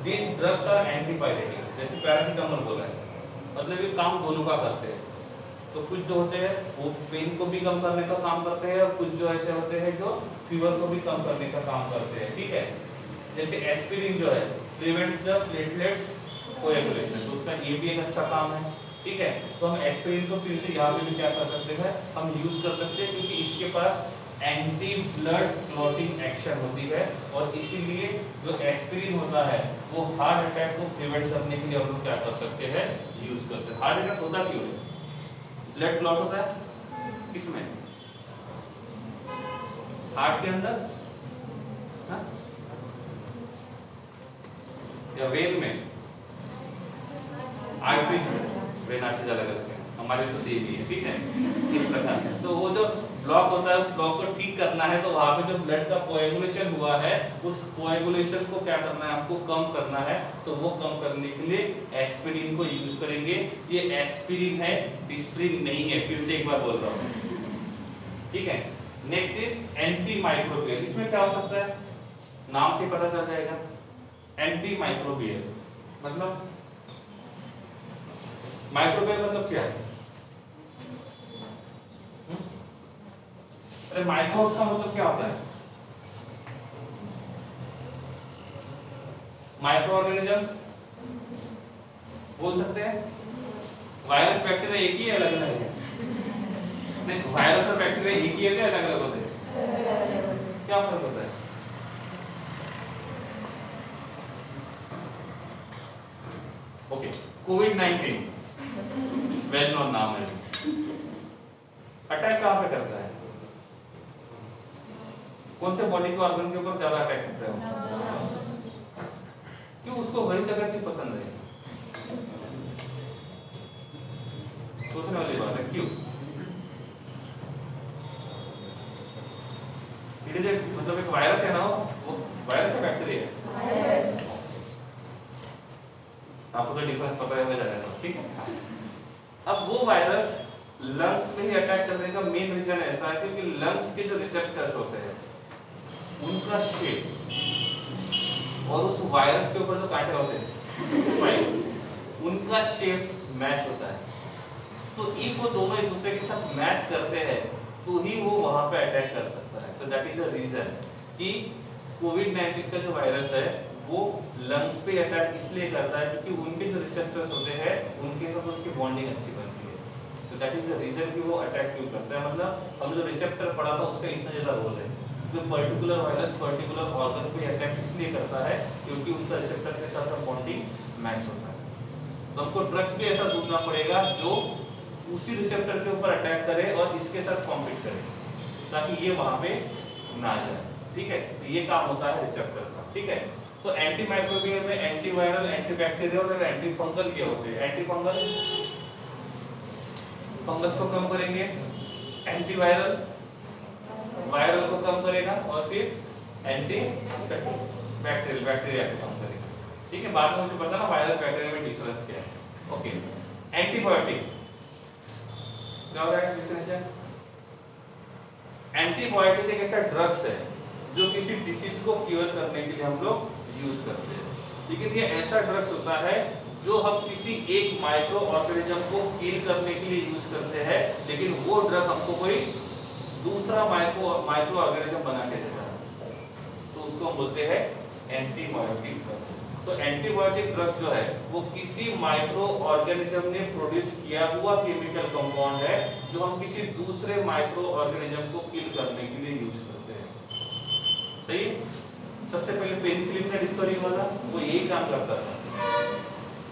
These drugs are antipiretic, जैसे पैरासीटामोल बोला है, मतलब ये काम दोनों का करते हैं। तो कुछ जो होते हैं वो पेन को भी कम करने का काम करते हैं, और कुछ जो ऐसे होते हैं जो फीवर को भी कम करने का काम करते हैं, ठीक है। जैसे एस्पिरिन जो है प्रिवेंट द प्लेटलेट्स कोएगुलेशन, तो उसका ये भी एक अच्छा काम है, ठीक है। तो हम एस्पिरिन को फिर से यहाँ पे भी क्या कर सकते हैं, हम यूज कर सकते हैं, क्योंकि इसके पास एंटी ब्लड क्लॉटिंग एक्शन होती है, और इसीलिए जो एस्पिरिन होता है वो हार्ट अटैक को प्रिवेंट करने के लिए हम लोग क्या कर सकते हैं, यूज करते हैं। हार्ट अटैक होता क्यों है, ब्लड क्लॉट होता है किसमें, हार्ट के अंदर, हाँ? या वेन में, आर्टरीज में, वेन आर्टरीज अलग अलग है, हमारे तो सेम ही है, ठीक है, इस प्रकार। तो वो जो ब्लॉक होता है उस ब्लॉक को ठीक करना है, तो वहां पे जो ब्लड का कोएगुलेशन हुआ है उस कोएगुलेशन को क्या करना है, आपको कम करना है। तो वो कम करने के लिए एस्पिरिन को यूज करेंगे। ये एस्पिरिन है, डिस्प्रिन नहीं है, फिर से एक बार बोल रहा हूँ, ठीक है। Next is anti microbial. इसमें क्या हो सकता है, नाम से पता चल जाएगा, एंटी माइक्रोबियल मतलब, माइक्रोबियल मतलब क्या है, अरे माइक्रोब्स का मतलब क्या होता है, माइक्रो ऑर्गेनिज्म बोल सकते हैं। वायरस बैक्टीरिया एक ही है, अलग अलग है? नहीं, वायरस और बैक्टीरिया एक ही है क्या अलग अलग होते हैं? क्या फर्क होता है? ओके, कोविड-19 वेल नोन नाम है, अटैक कहां पे करता है, कौन से बॉडी के ऑर्गन के ऊपर ज्यादा अटैक करता है, क्यों, उसको वही जगह क्यों पसंद है, सोचने वाली बात है, क्यों? मतलब एक वायरस है ना, वो वायरस है बैक्टीरिया है, आपको तो डिफरेंस पता है, जाएगा, ठीक है। अब वो वायरस लंग्स में ही अटैक करने का मेन रीजन ऐसा है क्योंकि लंग्स के जो रिसेप्टर्स होते हैं उनका शेप और उस वायरस के ऊपर जो कांटे होते हैं उनका शेप मैच होता है। तो इफ वो दोनों एक दूसरे के साथ मैच करते हैं तो ही वो वहां पे अटैक कर सकता है। तो दैट इज द रीजन कि कोविड-19 का जो वायरस है वो लंग्स पे अटैक इसलिए करता है क्योंकि उनके जो रिसेप्टर्स होते हैं उनके साथ उसकी बॉन्डिंग अच्छी बनती है। तो दैट इज द रीजन कि वो अटैक क्यों करता है। मतलब हम जो रिसेप्टर पढ़ा था उसका इतना ज्यादा रोल है। जो पर्टिकुलर वायरस पर्टिकुलर ऑर्गन पे अटैक इसलिए करता है क्योंकि उनका रिसेप्टर के साथ बॉन्डिंग मैच होता है। तो हमको ड्रग्स भी ऐसा ढूंढना पड़ेगा जो उसी रिसेप्टर के ऊपर अटैक करे और इसके साथ कॉम्पीट करे ताकि ये वहां पे ना जाए। ठीक है, तो ये काम होता है रिसेप्टर का। ठीक है, तो एंटी माइक्रोबियल में एंटीवायरल, एंटीबैक्टीरियल और एंटी फंगल के होते हैं। एंटी फंगल फंगस को कम करेंगे, एंटीवायरल वायरल को कम करेगा और फिर एंटी बैक्टीरियल बैक्टीरिया को कम करेगा। ठीक है, बाद में मुझे पता ना वायरस बैक्टीरिया में डिफरेंस क्या है। ओके, एंटीबायोटिक क्या हो रहा है डिफिनेशन? एंटीबायोटिक एक ऐसा ड्रग्स है जो किसी डिसीज को क्योर करने के लिए हम लोग यूज करते हैं। लेकिन ये ऐसा ड्रग्स होता है जो हम किसी एक माइक्रो ऑर्गेनिज्म को किल करने के लिए यूज करते हैं, लेकिन वो ड्रग हमको कोई दूसरा माइक्रो ऑर्गेनिज्म बना के देता है। तो तो उसको हम बोलते हैं एंटीबायोटिक ड्रग्स। तो एंटीबायोटिक ड्रग्स जो है वो किसी माइक्रो ऑर्गेनिज्म ने प्रोड्यूस किया हुआ केमिकल कंपाउंड है जो हम किसी दूसरे माइक्रो ऑर्गेनिज्म को किल करने के लिए यूज करते हैं। सही है? सबसे पहले पेनिसिलिन का डिस्कवरी वाला वो यही काम करता था,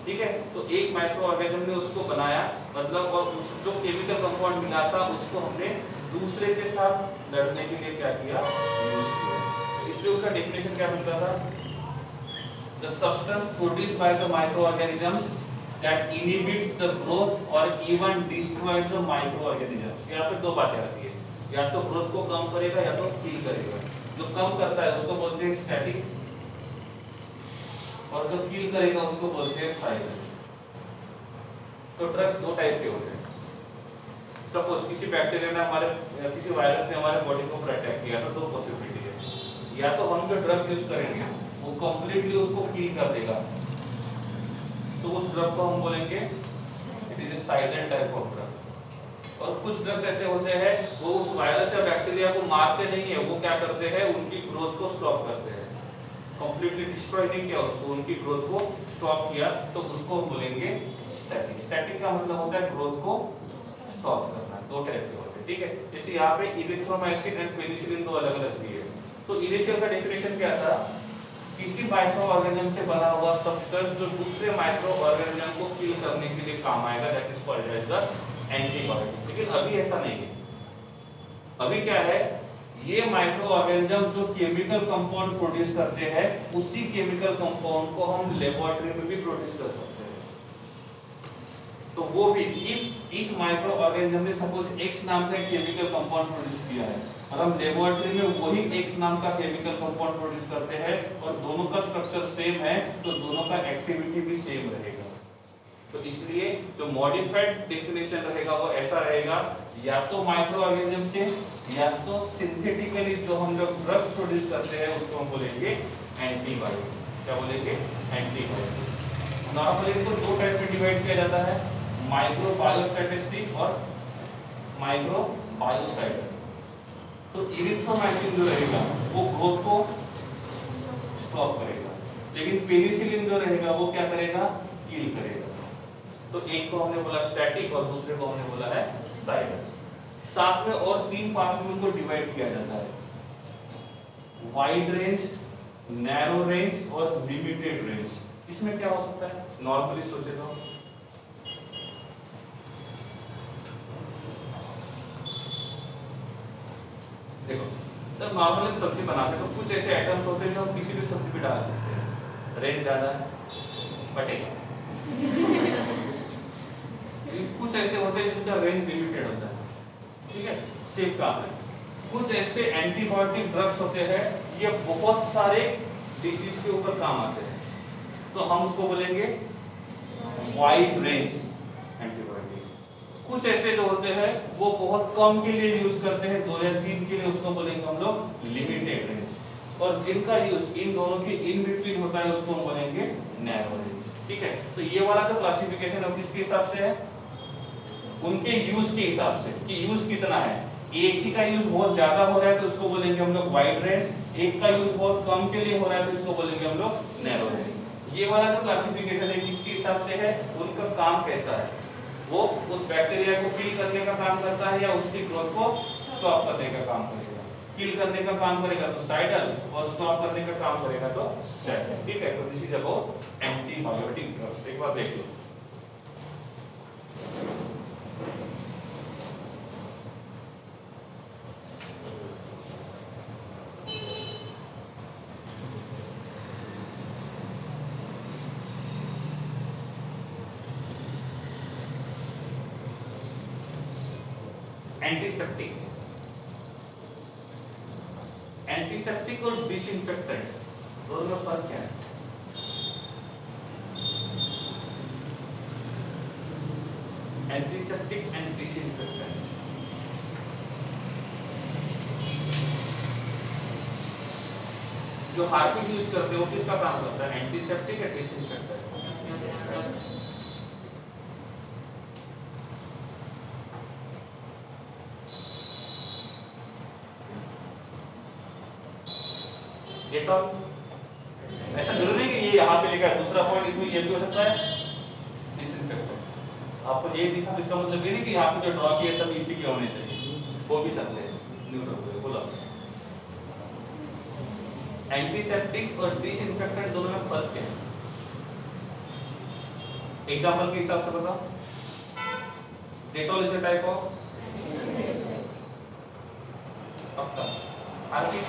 ठीक है। तो एक माइक्रो ऑर्गेनिज्म ने उसको बनाया, मतलब और उस जो केमिकल कंपाउंड मिला था उसको हमने दूसरे के साथ लड़ने के लिए क्या किया, यूज किया। तो इसलिए उसका डेफिनेशन क्या मिलता था, the substance produced by the microorganisms that inhibits the growth or even destroys the microorganisms। यहाँ पे दो बातें आती है, या तो ग्रोथ को कम करेगा या तो किल करेगा। जो कम करता है उसको बोलते हैं स्टैटिक, और जो किल करेगा उसको बोलते हैं साइलेंट। तो ड्रग्स दो टाइप के होते हैं। सपोज किसी बैक्टीरिया ने हमारे किसी वायरस ने हमारे बॉडी को अटैक किया तो दो पॉसिबिलिटी है, या तो हम जो ड्रग्स यूज करेंगे वो कंप्लीटली उसको किल कर देगा, तो उस ड्रग को हम बोलेंगे it is a silent type of drug. और कुछ ड्रग्स ऐसे होते हैं वो उस वायरस या बैक्टीरिया को मारते नहीं है, वो क्या करते हैं उनकी ग्रोथ को स्टॉप करते हैं, कंप्लीटली डिस्ट्रॉय नहीं किया उसको, उनकी ग्रोथ को स्टॉप किया, तो उसको हम बोलेंगे स्टैटिक। स्टैटिक का मतलब होता है ग्रोथ को स्टॉप करना। दो टाइप के होते हैं, ठीक है। जैसे यहाँ पे इरिथ्रोमाइसिन एंड पेनिसिलिन दो अलग अलग दिए। तो इनिशियल का डेफिनेशन क्या था, किसी माइक्रो ऑर्गेनिज्म से बना हुआ सब्सटेंस जो दूसरे माइक्रो ऑर्गेनिज्म को किल करने के लिए काम आएगा, that is called as the antibiotic. लेकिन अभी ऐसा नहीं है। अभी क्या है, ये माइक्रो ऑर्गेनिज्म जो केमिकल कंपाउंड प्रोड्यूस करते हैं उसी केमिकल कंपाउंड को हम लेबोरेटरी में भी प्रोड्यूस कर सकते हैं। तो वो भी इस माइक्रो ऑर्गेनिज्म ने सपोज एक्स नाम का केमिकल कंपाउंड प्रोड्यूस किया है और हम लेबोरेटरी में वही एक्स नाम का केमिकल कंपाउंड प्रोड्यूस करते हैं और दोनों का स्ट्रक्चर सेम है, तो दोनों का एक्टिविटी भी सेम रहेगा। तो इसलिए जो मॉडिफाइड डेफिनेशन रहेगा वो ऐसा रहेगा, या तो माइक्रो ऑर्गेनिज्म से या तो सिंथेटिकली जो हम लोग ड्रग्स प्रोड्यूस करते हैं उसको हम बोलेंगे एंटीबायोटिक। क्या बोलेंगे, एंटीबायोटिक। नॉर्मली इनको दो टाइप में डिवाइड किया जाता है, माइक्रो बायोस्टैटिस्टिक और माइक्रो बायोसाइड। तो इरिथ्रोमाइसिन जो रहेगा वो ग्रोथ को स्टॉप करेगा, लेकिन पेनिसिलिन जो रहेगा वो क्या करेगा, किल करेगा। तो एक को हमने बोला स्टैटिक और दूसरे को हमने बोला है साइलेंट। साथ में और तीन पार्ट में उनको डिवाइड किया जाता है, वाइड रेंज, नैरो रेंज और लिमिटेड रेंज। इसमें क्या हो सकता है, नॉर्मली सोचे तो देखो, जब नॉर्मली सब्जी बनाते हैं तो कुछ ऐसे आइटम्स होते हैं जो हम किसी भी सब्जी में डाल सकते हैं। रेंज ज्यादा बटेगा कुछ ऐसे होते हैं जिनका रेंज लिमिटेड होता है, ठीक है, सेम काम है। कुछ ऐसे एंटीबायोटिक ड्रग्स होते हैं ये बहुत सारे डिसीज के ऊपर काम आते हैं, तो हम उसको बोलेंगे वाइड रेंज एंटीबायोटिक। कुछ ऐसे जो होते हैं वो बहुत कम के लिए यूज करते हैं, 2 या 3 के लिए, उसको बोलेंगे हम लोग लिमिटेड रेंज। और जिनका यूज इन दोनों के इन बिटवीन होता है उसको हम बोलेंगे नैरो रेंज, ठीक है। तो ये वाला जो क्लासिफिकेशन है किसके हिसाब से है, उनके यूज के हिसाब से कि यूज कितना है। एक ही का यूज बहुत ज्यादा हो रहा है तो उसको बोलेंगे हम लोग वाइड रेंज, एक का यूज बहुत कम के लिए हो रहा है तो इसको बोलेंगे हम लोग नैरो रेंज। ये वाला जो क्लासिफिकेशन है किसके हिसाब से है, उनका काम कैसा है, वो उस बैक्टीरिया को किल करने का काम करता है या उसकी ग्रोथ को स्टॉप करने का काम करेगा। किल करने का काम करेगा तो साइडल और स्टॉप करने का काम करेगा तो स्टैटिक, ठीक है। तो this is about antibiotic drugs. एक बार देख लो, एंटीसेप्टिक, एंटीसेप्टिक और डिसइंफेक्टेंट दोनों में फर्क क्या है। एंटीसेप्टिक एंड डिसइंफेक्टेंट, जो हार्पिक यूज करते हो किसका काम करता है, एंटीसेप्टिक या डिसइंफेक्टेंट। डेटॉल। ऐसा जरूरी नहीं कि ये यहाँ पे लिखा है। दूसरा पॉइंट इसमें ये भी हो सकता है डिसइंफेक्टेंट। आपको ये दिखा तो इसका मतलब ये नहीं कि यहाँ पे जो ड्रॉ किए सब इसी के होने चाहिए, हो भी सकते हैं न्यूट्रल। बोला एंटीसेप्टिक और डिसइंफेक्टेंट दोनों में फर्क क्या है? एग्जांपल के हिसाब से बताओ। Dettol is a type of पक्का हार्पिक,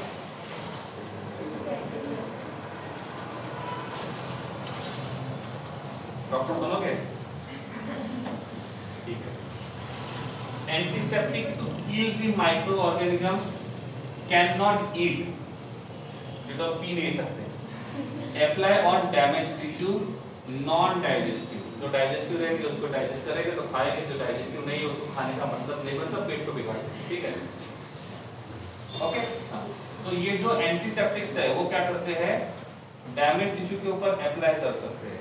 डॉक्टर बोलोगे? ठीक है। Antiseptic to kill the micro organisms, can not eat, Dettol पी नहीं सकते। Apply on damage tissue, non digestive, जो डाइजेस्टिव रहेंगे उसको डाइजेस्ट करेंगे तो खाएंगे, जो डाइजेस्टिव नहीं है उसको खाने का मतलब नहीं बनता, पेट को बिगाड़ेगा। ठीक है, ओके। तो ये जो एंटीसेप्टिक्स है वो क्या करते हैं, डैमेज टिश्यू के ऊपर अप्लाई कर सकते हैं।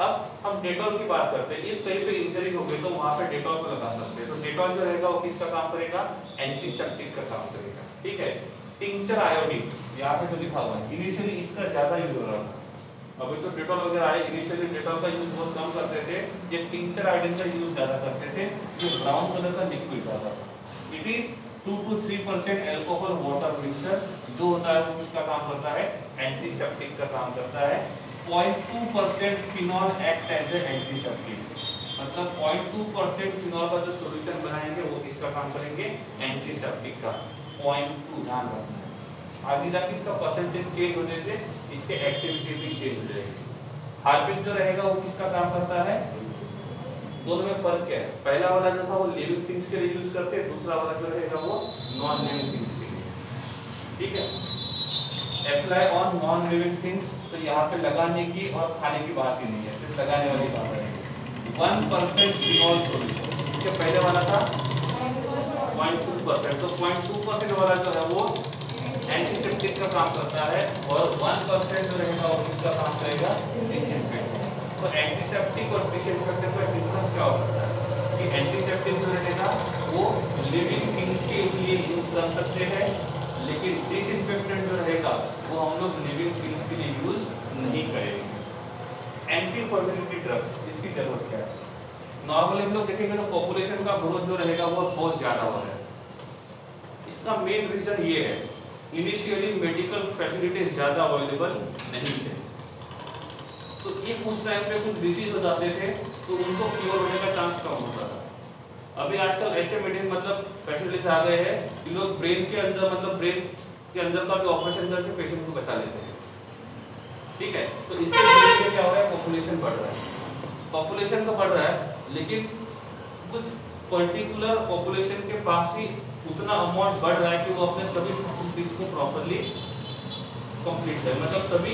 अब हम डेटॉल की बात करते हैं। इस कहीं पे इंजरी हो गई तो वहां पे डेटॉल को लगा सकते हैं। तो डेटॉल जो रहेगा वो किसका काम करेगा, एंटीसेप्टिक का काम करेगा। ठीक है। टिंचर आयोडीन यहाँ पे जो लिखा हुआ है, इनिशियली इसका ज्यादा यूज हो रहा था। अभी तो डेटॉल वगैरह आए, इनिशियली डेटॉल का यूज बहुत कम करते थे, ये टिंचर आयोडीन का यूज ज्यादा करते थे, जो ब्राउन कलर का लिक्विड आता था। It is 2 to 3% alcohol water mixture, जो होता है वो किसका काम करता है, एंटीसेप्टिक का काम करता है। 0.2% phenol act as a antiseptic, मतलब 0.2% फिनॉल का जो सॉल्यूशन बनाएंगे वो किसका काम करेंगे, एंटीसेप्टिक का। 0.2 ध्यान रखना है, आगे जाके इसका परसेंटेज चेंज होने से इसके एक्टिविटी भी चेंज हो जाएगी। हार्पिक जो रहेगा वो किसका काम करता है, दोनों में फर्क क्या है, पहला वाला जो था वो लिविंग थिंग्स के लिए यूज करते हैं, दूसरा वाला जो रहेगा वो नॉन लिविंग थिंग्स के लिए। ठीक है। Apply on non living things, तो यहाँ पे लगाने की और खाने की बात ही नहीं है, सिर्फ लगाने वाली बात है। 1% फिनॉल सॉल्यूशन, इसके पहले वाला था 0.2%, तो 0.2% वाला जो है वो एंटीसेप्टिक का काम करता है, और 1% जो रहेगा वो किसका काम करेगा, डिसइंफेक्टेंट। तो एंटीसेप्टिक और डिसइंफेक्टेंट का डिफरेंस क्या हो सकता है कि एंटीसेप्टिक जो रहेगा वो लिविंग थिंग्स के लिए यूज कर सकते हैं, लेकिन डिसइंफेक्टेंट जो रहेगा वो हम लोग लिविंग थिंग्स के लिए यूज नहीं करेंगे। एंटी फर्टिलिटी ड्रग्स, इसकी जरूरत क्या है, नॉर्मली हम लोग देखेंगे तो पॉपुलेशन का ग्रोथ जो रहेगा वो बहुत ज्यादा हो रहा है। इसका मेन रीजन ये है, इनिशियली मेडिकल फैसिलिटीज ज्यादा अवेलेबल नहीं थे, तो ये उस टाइम पे कुछ डिसीज हो जाते थे तो उनको क्योर होने का चांस कम होता था। अभी आजकल ऐसे मेडिसिन मतलब फैसिलिटीज आ गए हैं कि लोग ब्रेन के अंदर मतलब ब्रेन के अंदर का भी ऑपरेशन करके पेशेंट को बचा लेते हैं। ठीक है, तो इससे क्या हो रहा है, पॉपुलेशन बढ़ रहा है, पॉपुलेशन तो बढ़ रहा है लेकिन कुछ पर्टिकुलर पॉपुलेशन के पास ही उतना अमाउंट बढ़ रहा है कि वो अपने सभी फैसिलिटीज को प्रॉपर्ली कंप्लीट करें, मतलब सभी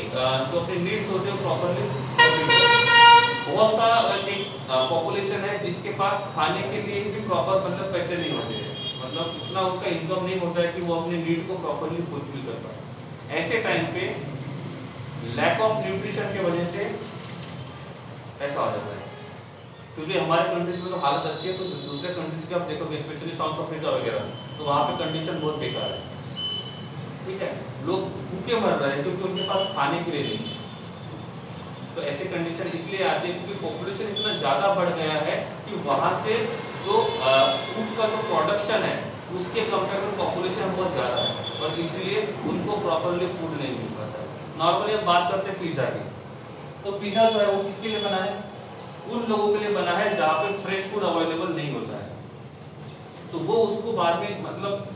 जो अपने नीड्स होते हैं प्रॉपर्ली कंप्लीट करें। बहुत सारा एक पॉपुलेशन है जिसके पास खाने के लिए भी प्रॉपर मतलब पैसे नहीं होते हैं, मतलब उतना उनका इनकम नहीं होता है कि वो अपने नीड को प्रॉपर्ली फुलफिल कर पाए। ऐसे टाइम पे लैक ऑफ न्यूट्रिशन की वजह से ऐसा हो जाता है, क्योंकि हमारे कंट्रीज में तो हालत अच्छी है, तो दूसरे कंट्रीज के आप देखोगे स्पेशली साउथ अफ्रीका वगैरह, तो वहाँ पे कंडीशन बहुत बेकार है। ठीक है, लोग भूखे मर रहे हैं क्योंकि उनके पास खाने के लिए नहीं। तो ऐसे कंडीशन इसलिए आते हैं क्योंकि पॉपुलेशन इतना ज़्यादा बढ़ गया है कि वहाँ से जो फूड का जो प्रोडक्शन है उसके कंपेयर में पॉपुलेशन बहुत ज़्यादा है, और इसलिए उनको प्रॉपरली फूड नहीं मिल पाता है। नॉर्मली हम बात करते हैं पिज़्ज़ा की, तो पिज़्ज़ा जो है वो किसके लिए बना है, उन लोगों के लिए बना है जहाँ पे फ्रेश फूड अवेलेबल नहीं होता है, तो वो उसको बाद में मतलब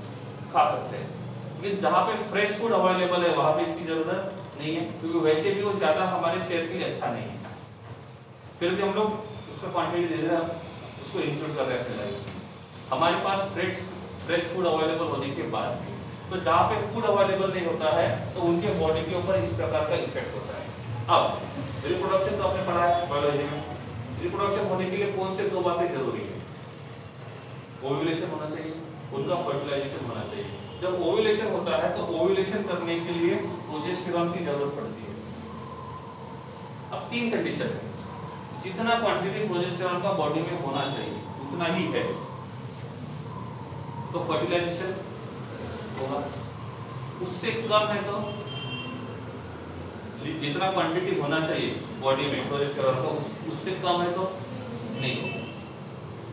खा सकते हैं। लेकिन जहाँ पे फ्रेश फूड अवेलेबल है वहाँ पे इसकी जरूरत नहीं है, क्योंकि वैसे भी वो ज़्यादा हमारे सेहत के लिए अच्छा नहीं है, फिर भी हम लोग उसका क्वांटिटी दे रहे हैं, उसको इंक्लूड कर रहे हैं अपने लाइफ। हमारे पास फ्रेश फूड अवेलेबल होने के बाद भी, तो जहाँ पे फूड अवेलेबल नहीं होता है तो उनके बॉडी के ऊपर इस प्रकार का इफेक्ट होता है। अब रिप्रोडक्शन तो आपने पढ़ा है बायोलॉजी में, रिप्रोडक्शन होने के लिए कौन से दो बातें जरूरी है, ओव्यूलेशन होना चाहिए, उनका फर्टिलाइजेशन होना चाहिए। जब ओव्यूलेशन होता है तो ओव्यूलेशन करने के लिए प्रोजेस्टेरॉन की जरूरत पड़ती है। अब तीन कंडीशन है, जितना क्वांटिटी प्रोजेस्टेरॉन का बॉडी में होना चाहिए उतना ही है तो फर्टिलाइजेशन होगा, उससे कम है तो जितना क्वांटिटी होना चाहिए बॉडी में प्रोजेस्टेरॉन का उससे कम है तो नहीं होगा।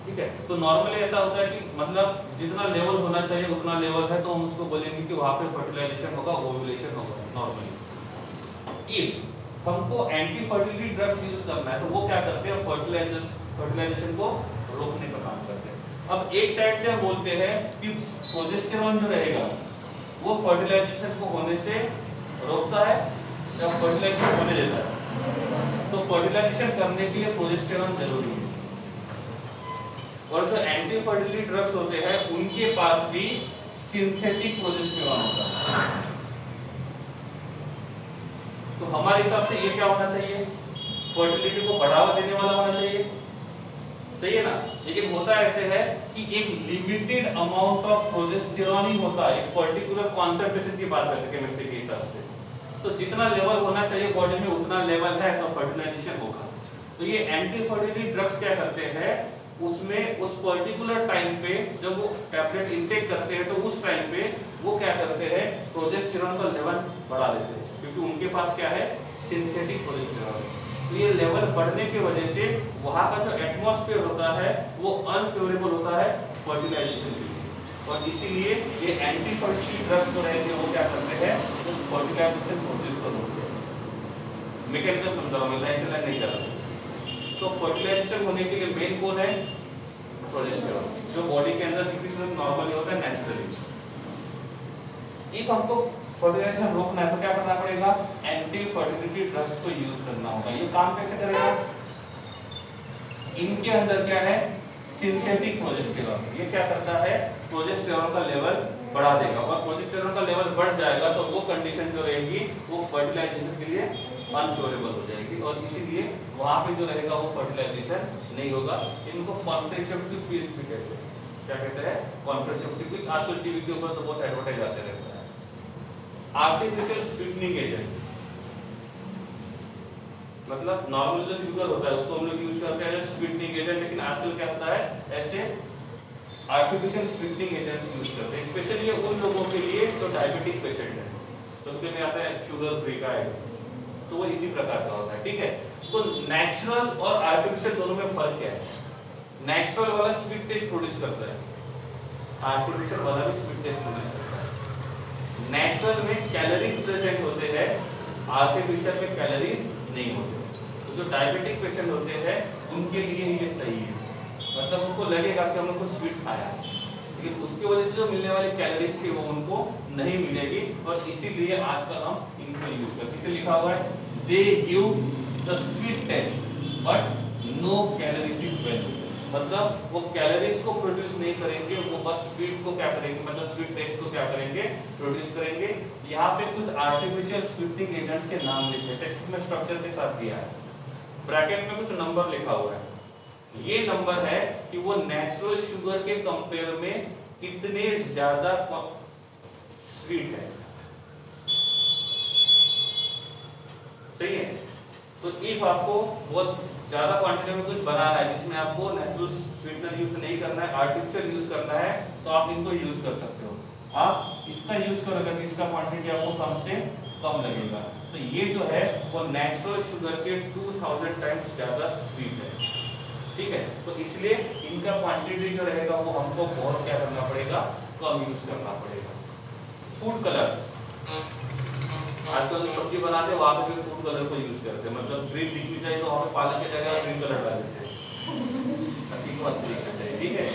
ठीक है, तो नॉर्मली ऐसा होता है कि मतलब जितना लेवल होना चाहिए उतना लेवल है तो हम उसको बोलेंगे कि वहाँ पे फर्टिलाइजेशन होगा, ओव्यूलेशन होगा नॉर्मली। इफ हमको एंटी फर्टिलिटी ड्रग्स यूज करना है तो वो क्या करते हैं, फर्टिलाइजेशन को रोकने का काम करते हैं। अब एक साइड से हम बोलते हैं कि प्रोजेस्टेरॉन जो रहेगा वो फर्टिलाइजेशन को होने से रोकता है या फर्टिलाइजेशन होने देता है। तो फर्टिलाइजेशन करने के लिए प्रोजेस्टेरॉन जरूरी है। और जो एंटी फर्टिलिटी ड्रग्स होते हैं उनके पास भी सिंथेटिक प्रोजेस्टेरॉन होता है। तो हमारे हिसाब से ये क्या होना चाहिए, फर्टिलिटी को बढ़ावा देने वाला होना चाहिए, सही है ना। लेकिन होता ऐसे है कि एक लिमिटेड अमाउंट ऑफ प्रोजेस्टेरॉन ही होता है, एक पर्टिकुलर कॉन्सेंट्रेशन की बात करते हैं केमिस्ट्री के हिसाब से। तो जितना लेवल होना चाहिए बॉडी में उतना लेवल है तो फर्टिलाइजेशन होगा। तो ये एंटी फर्टिलिटी ड्रग्स क्या करते हैं, उसमें उस पर्टिकुलर टाइम पे जब वो टैबलेट इनटेक करते हैं तो उस टाइम पे वो क्या करते हैं, प्रोजेस्टेरॉन का लेवल बढ़ा देते हैं, क्योंकि उनके पास क्या है, सिंथेटिक प्रोजेस्टेरॉन। तो ये लेवल बढ़ने की वजह से वहाँ का जो एटमॉस्फेयर होता है वो अनफेवरेबल होता है फर्टिलाइजेशन के लिए, और इसीलिए ये एंटी फर्टिलिटी ड्रग्स जो रहेंगे वो क्या करते हैं, तो फर्टिलाइजेशन प्रोसेस को रोकते हैं। मैकेनिज्म समझा मैं नहीं कर रहा। तो फर्टिलाइजेशन होने के लिए मेन कौन है, प्रोजेस्टेरॉन, जो बॉडी के अंदर सिक्रीशन नॉर्मली होता है नेचुरली। इफ हमको फर्टिलाइजेशन रोकना है तो क्या करना पड़ेगा, एंटी फर्टिलिटी ड्रग्स को यूज करना होगा। ये काम कैसे करेगा, इनके अंदर क्या है, सिंथेटिक प्रोजेस्टेरॉन। ये क्या करता है, प्रोजेस्टेरॉन का लेवल बढ़ा देगा, और प्रोजेस्टेरॉन का लेवल बढ़ जाएगा तो वो कंडीशन जो रहेगी वो फर्टिलाइजेशन के लिए अनफेवरेबल हो जाएगी, और इसीलिए वहाँ पे जो रहेगा वो फर्टिलाइजेशन नहीं होगा। इनको कॉन्ट्रासेप्टिव पिल्स भी कहते हैं। क्या कहते हैं, कॉन्ट्रासेप्टिव पिल्स। आजकल टीवी के ऊपर तो बहुत एडवर्टाइज आते रहता है। आर्टिफिशियल स्वीटनिंग एजेंट, मतलब नॉर्मल जो शुगर होता है उसको हम लोग यूज करते हैं स्वीटनिंग एजेंट, लेकिन आजकल क्या होता है, ऐसे आर्टिफिशियल स्वीटनिंग एजेंट्स यूज करते हैं, स्पेशली ये उन लोगों के लिए जो डायबिटिक पेशेंट है, तो उनके में आता है शुगर फ्री का है, तो वो इसी प्रकार का होता है। ठीक है, तो नेचुरल और आर्टिफिशियल दोनों में फर्क क्या है, नेचुरल वाला स्वीट टेस्ट प्रोड्यूस करता है, आर्टिफिशियल वाला भी स्वीट टेस्ट प्रोड्यूस करता है। नेचुरल में कैलोरीज प्रेजेंट होते हैं, आर्टिफिशियल में कैलोरीज नहीं होते। तो जो डायबिटिक पेशेंट होते हैं उनके लिए ये सही है, मतलब उनको लगेगा कि हमने कुछ स्वीट खाया, लेकिन उसकी वजह से जो मिलने वाली कैलोरीज थी वो उनको नहीं मिलेगी, और इसीलिए आजकल हम इनको यूज करते हैं। लिखा हुआ है they give the sweet taste but no calories value, मतलब वो कैलोरीज को प्रोड्यूस नहीं करेंगे, वो बस स्वीट को क्या करेंगे, मतलब स्वीट टेस्ट को क्या करेंगे, प्रोड्यूस करेंगे। यहाँ पे कुछ आर्टिफिशियल स्वीटनिंग एजेंट्स के नाम लिखे, टेक्स्ट में स्ट्रक्चर के साथ दिया है, ब्रैकेट में कुछ नंबर लिखा हुआ है। ये नंबर है कि वो नेचुरल शुगर के कंपेयर में कितने ज्यादा स्वीट है, सही है। तो इफ आपको बहुत ज्यादा क्वांटिटी में कुछ बनाना है जिसमें आपको नेचुरल स्वीटनर यूज नहीं करना है, आर्टिफिशियल यूज करना है, तो आप इनको यूज कर सकते हो। आप इसका यूज करोगे तो इसका क्वांटिटी आपको कम से कम लगेगा। तो ये जो है वो नेचुरल शुगर के 2000 टाइम्स ज्यादा स्वीट है, ठीक है। तो इसलिए इनका क्वांटिटी जो रहेगा वो हमको बहुत क्या करना पड़ेगा, कम यूज करना पड़ेगा। फूड कलर, आजकल जो सब्जी बनाते हैं वहाँ पे भी फूड कलर को यूज करते हैं, मतलब ग्रीन दिखनी चाहिए तो वहाँ पे पालक की जगह ग्रीन कलर डाल देते हैं, ठीक है।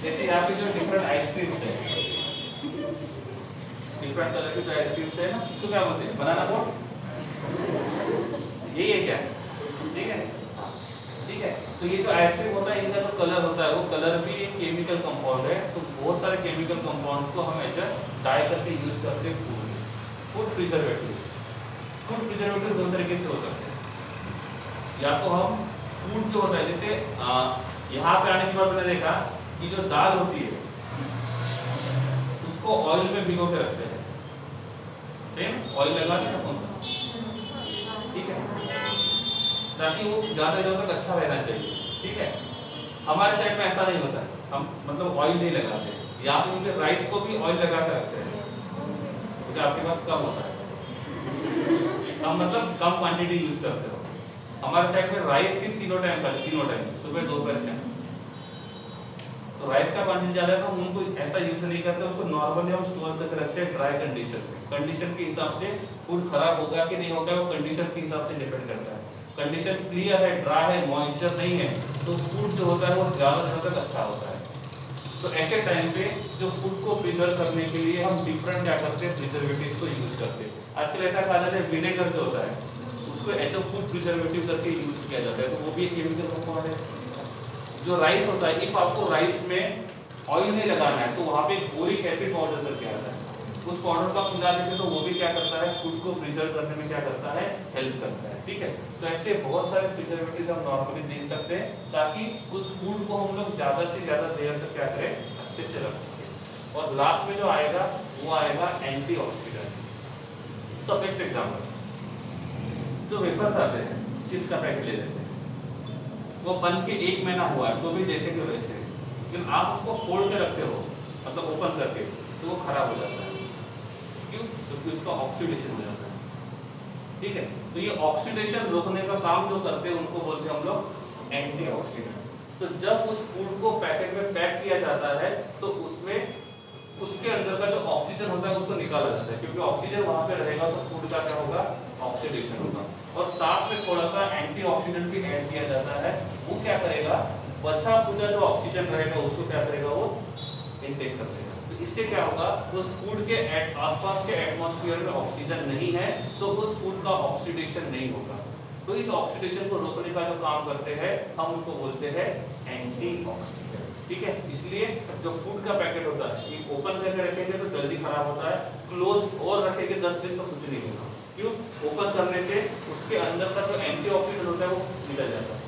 जैसे यहाँ पे जो डिफरेंट आइसक्रीम्स है, डिफरेंट कलर की जो आइसक्रीम्स है ना, इसको क्या बोलते हैं, बनाना बोट, यही है क्या, ठीक है, ठीक है। तो ये जो आइसक्रीम होता है इनका जो कलर होता है वो कलर भी एक केमिकल कंपाउंड है। तो बहुत सारे केमिकल कंपाउंड को हम ऐसे डाई करके यूज करते हैं फूड में। फूड प्रिजर्वेटिव, फूड प्रिजर्वेटिव दो तरीके से हो सकते हैं, या तो हम फूड जो होता है, जैसे यहाँ पे आने के बाद मैंने देखा कि जो दाल होती है उसको ऑयल में भिगो के रखते हैं, ऑयल लगा के रखो, ठीक है, ताकि वो ज्यादा देर तक अच्छा रहना चाहिए, ठीक है। हमारे साइड में ऐसा नहीं होता है, हम मतलब ऑयल नहीं लगाते, या फिर उनके राइस को भी ऑयल लगा के रखते हैं, क्योंकि आपके पास कम होता है। हम मतलब कम क्वांटिटी यूज करते हो। हमारे साइड में राइस सिर्फ तीनों टाइम सुबह दोपहर शाम, तो राइस का क्वांटिटी ज्यादा है तो हम उनको ऐसा यूज नहीं करते, उसको नॉर्मली हम स्टोर करके रखते हैं ड्राई कंडीशन के हिसाब से। फूड खराब होगा कि नहीं होगा वो कंडीशन के हिसाब से डिपेंड करता है। कंडीशन क्लियर है, ड्राई है, मॉइस्चर नहीं है, तो फूड जो होता है वो ज़्यादा दिनों तक अच्छा होता है। तो ऐसे टाइम पे जो फूड को प्रिजर्व करने के लिए हम डिफरेंट क्या करते हैं, प्रिजर्वेटिव को यूज करते हैं। आजकल ऐसा कहा जाता है विनेगर जो होता है उसको एज अ फूड प्रिजर्वेटिव करके यूज किया जाता है, तो वो भी एक केमिकल कंपाउंड है। जो राइस होता है, इफ आपको राइस में ऑयल नहीं लगाना है तो वहाँ पे बोरिक एसिड पाउडर करके आता है, उस पाउडर को आप मिला देते हैं तो वो भी क्या करता है, फूड को प्रिजर्व करने में क्या करता है, हेल्प करता है। ठीक है, तो ऐसे बहुत सारे प्रिजर्वेटिव्स हम नॉर्मली दे सकते हैं ताकि उस फूड को हम लोग ज़्यादा से ज़्यादा देर तक क्या करें, अच्छे से रख सकें। और लास्ट में जो आएगा वो आएगा एंटीऑक्सीडेंट। इसका बेस्ट एग्जाम्पल जो वेफर्स आते हैं, चिप्स का पैकेट ले लेते हैं, वो बन के 1 महीना हुआ है तो भी जैसे कि वैसे, लेकिन आप उसको फोल्ड के रखते हो मतलब ओपन करके तो वो खराब हो जाता है। क्यों? क्योंकि उसका ऑक्सीडेशन हो जाता है। ठीक है, तो ये ऑक्सीडेशन रोकने का काम जो करते हैं उनको बोलते हैं हम लोग एंटीऑक्सीडेंट। तो जब उस फूड को पैकेट में पैक किया जाता है तो उसमें उसके अंदर का जो ऑक्सीजन होता है उसको निकाला जाता है, क्योंकि ऑक्सीजन वहां पे रहेगा तो फूड का क्या होगा, ऑक्सीडेशन होगा। और साथ में थोड़ा सा एंटीऑक्सीडेंट भी ऐड किया जाता है, वो क्या करेगा, बचा खुचा जो ऑक्सीजन रहेगा उसको क्या करेगा, वो इनटेक कर देगा। तो इससे क्या होगा, उस फूड के आसपास के एटमॉस्फेयर में ऑक्सीजन नहीं है तो उस फूड का ऑक्सीडेशन नहीं होगा। तो इस ऑक्सीडेशन को रोकने का जो काम करते हैं हम उनको बोलते हैं एंटीऑक्सीडेंट। ठीक है, इसलिए जो फूड का पैकेट होता है ये ओपन करके रखेंगे तो जल्दी खराब होता है, क्लोज और रखेंगे 10 दिन तो कुछ नहीं होगा। क्यों? ओपन करने से उसके अंदर का जो एंटीऑक्सीडेंट होता है वो निकल जाता है,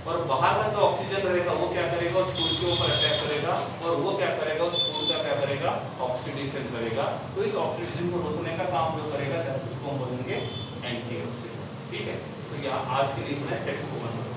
और बाहर का जो ऑक्सीजन रहेगा वो क्या करेगा, उस फूड के ऊपर अटैक करेगा और वो क्या करेगा, उस फूड का क्या करेगा, ऑक्सीडेशन करेगा। तो इस ऑक्सीडेशन को रोकने का काम जो करेगा उसको हम बोलेंगे एंटीऑक्सीडेंट। ठीक है, तो यहाँ आज के लिए मैं टेक्स्ट को बंद करूँगा।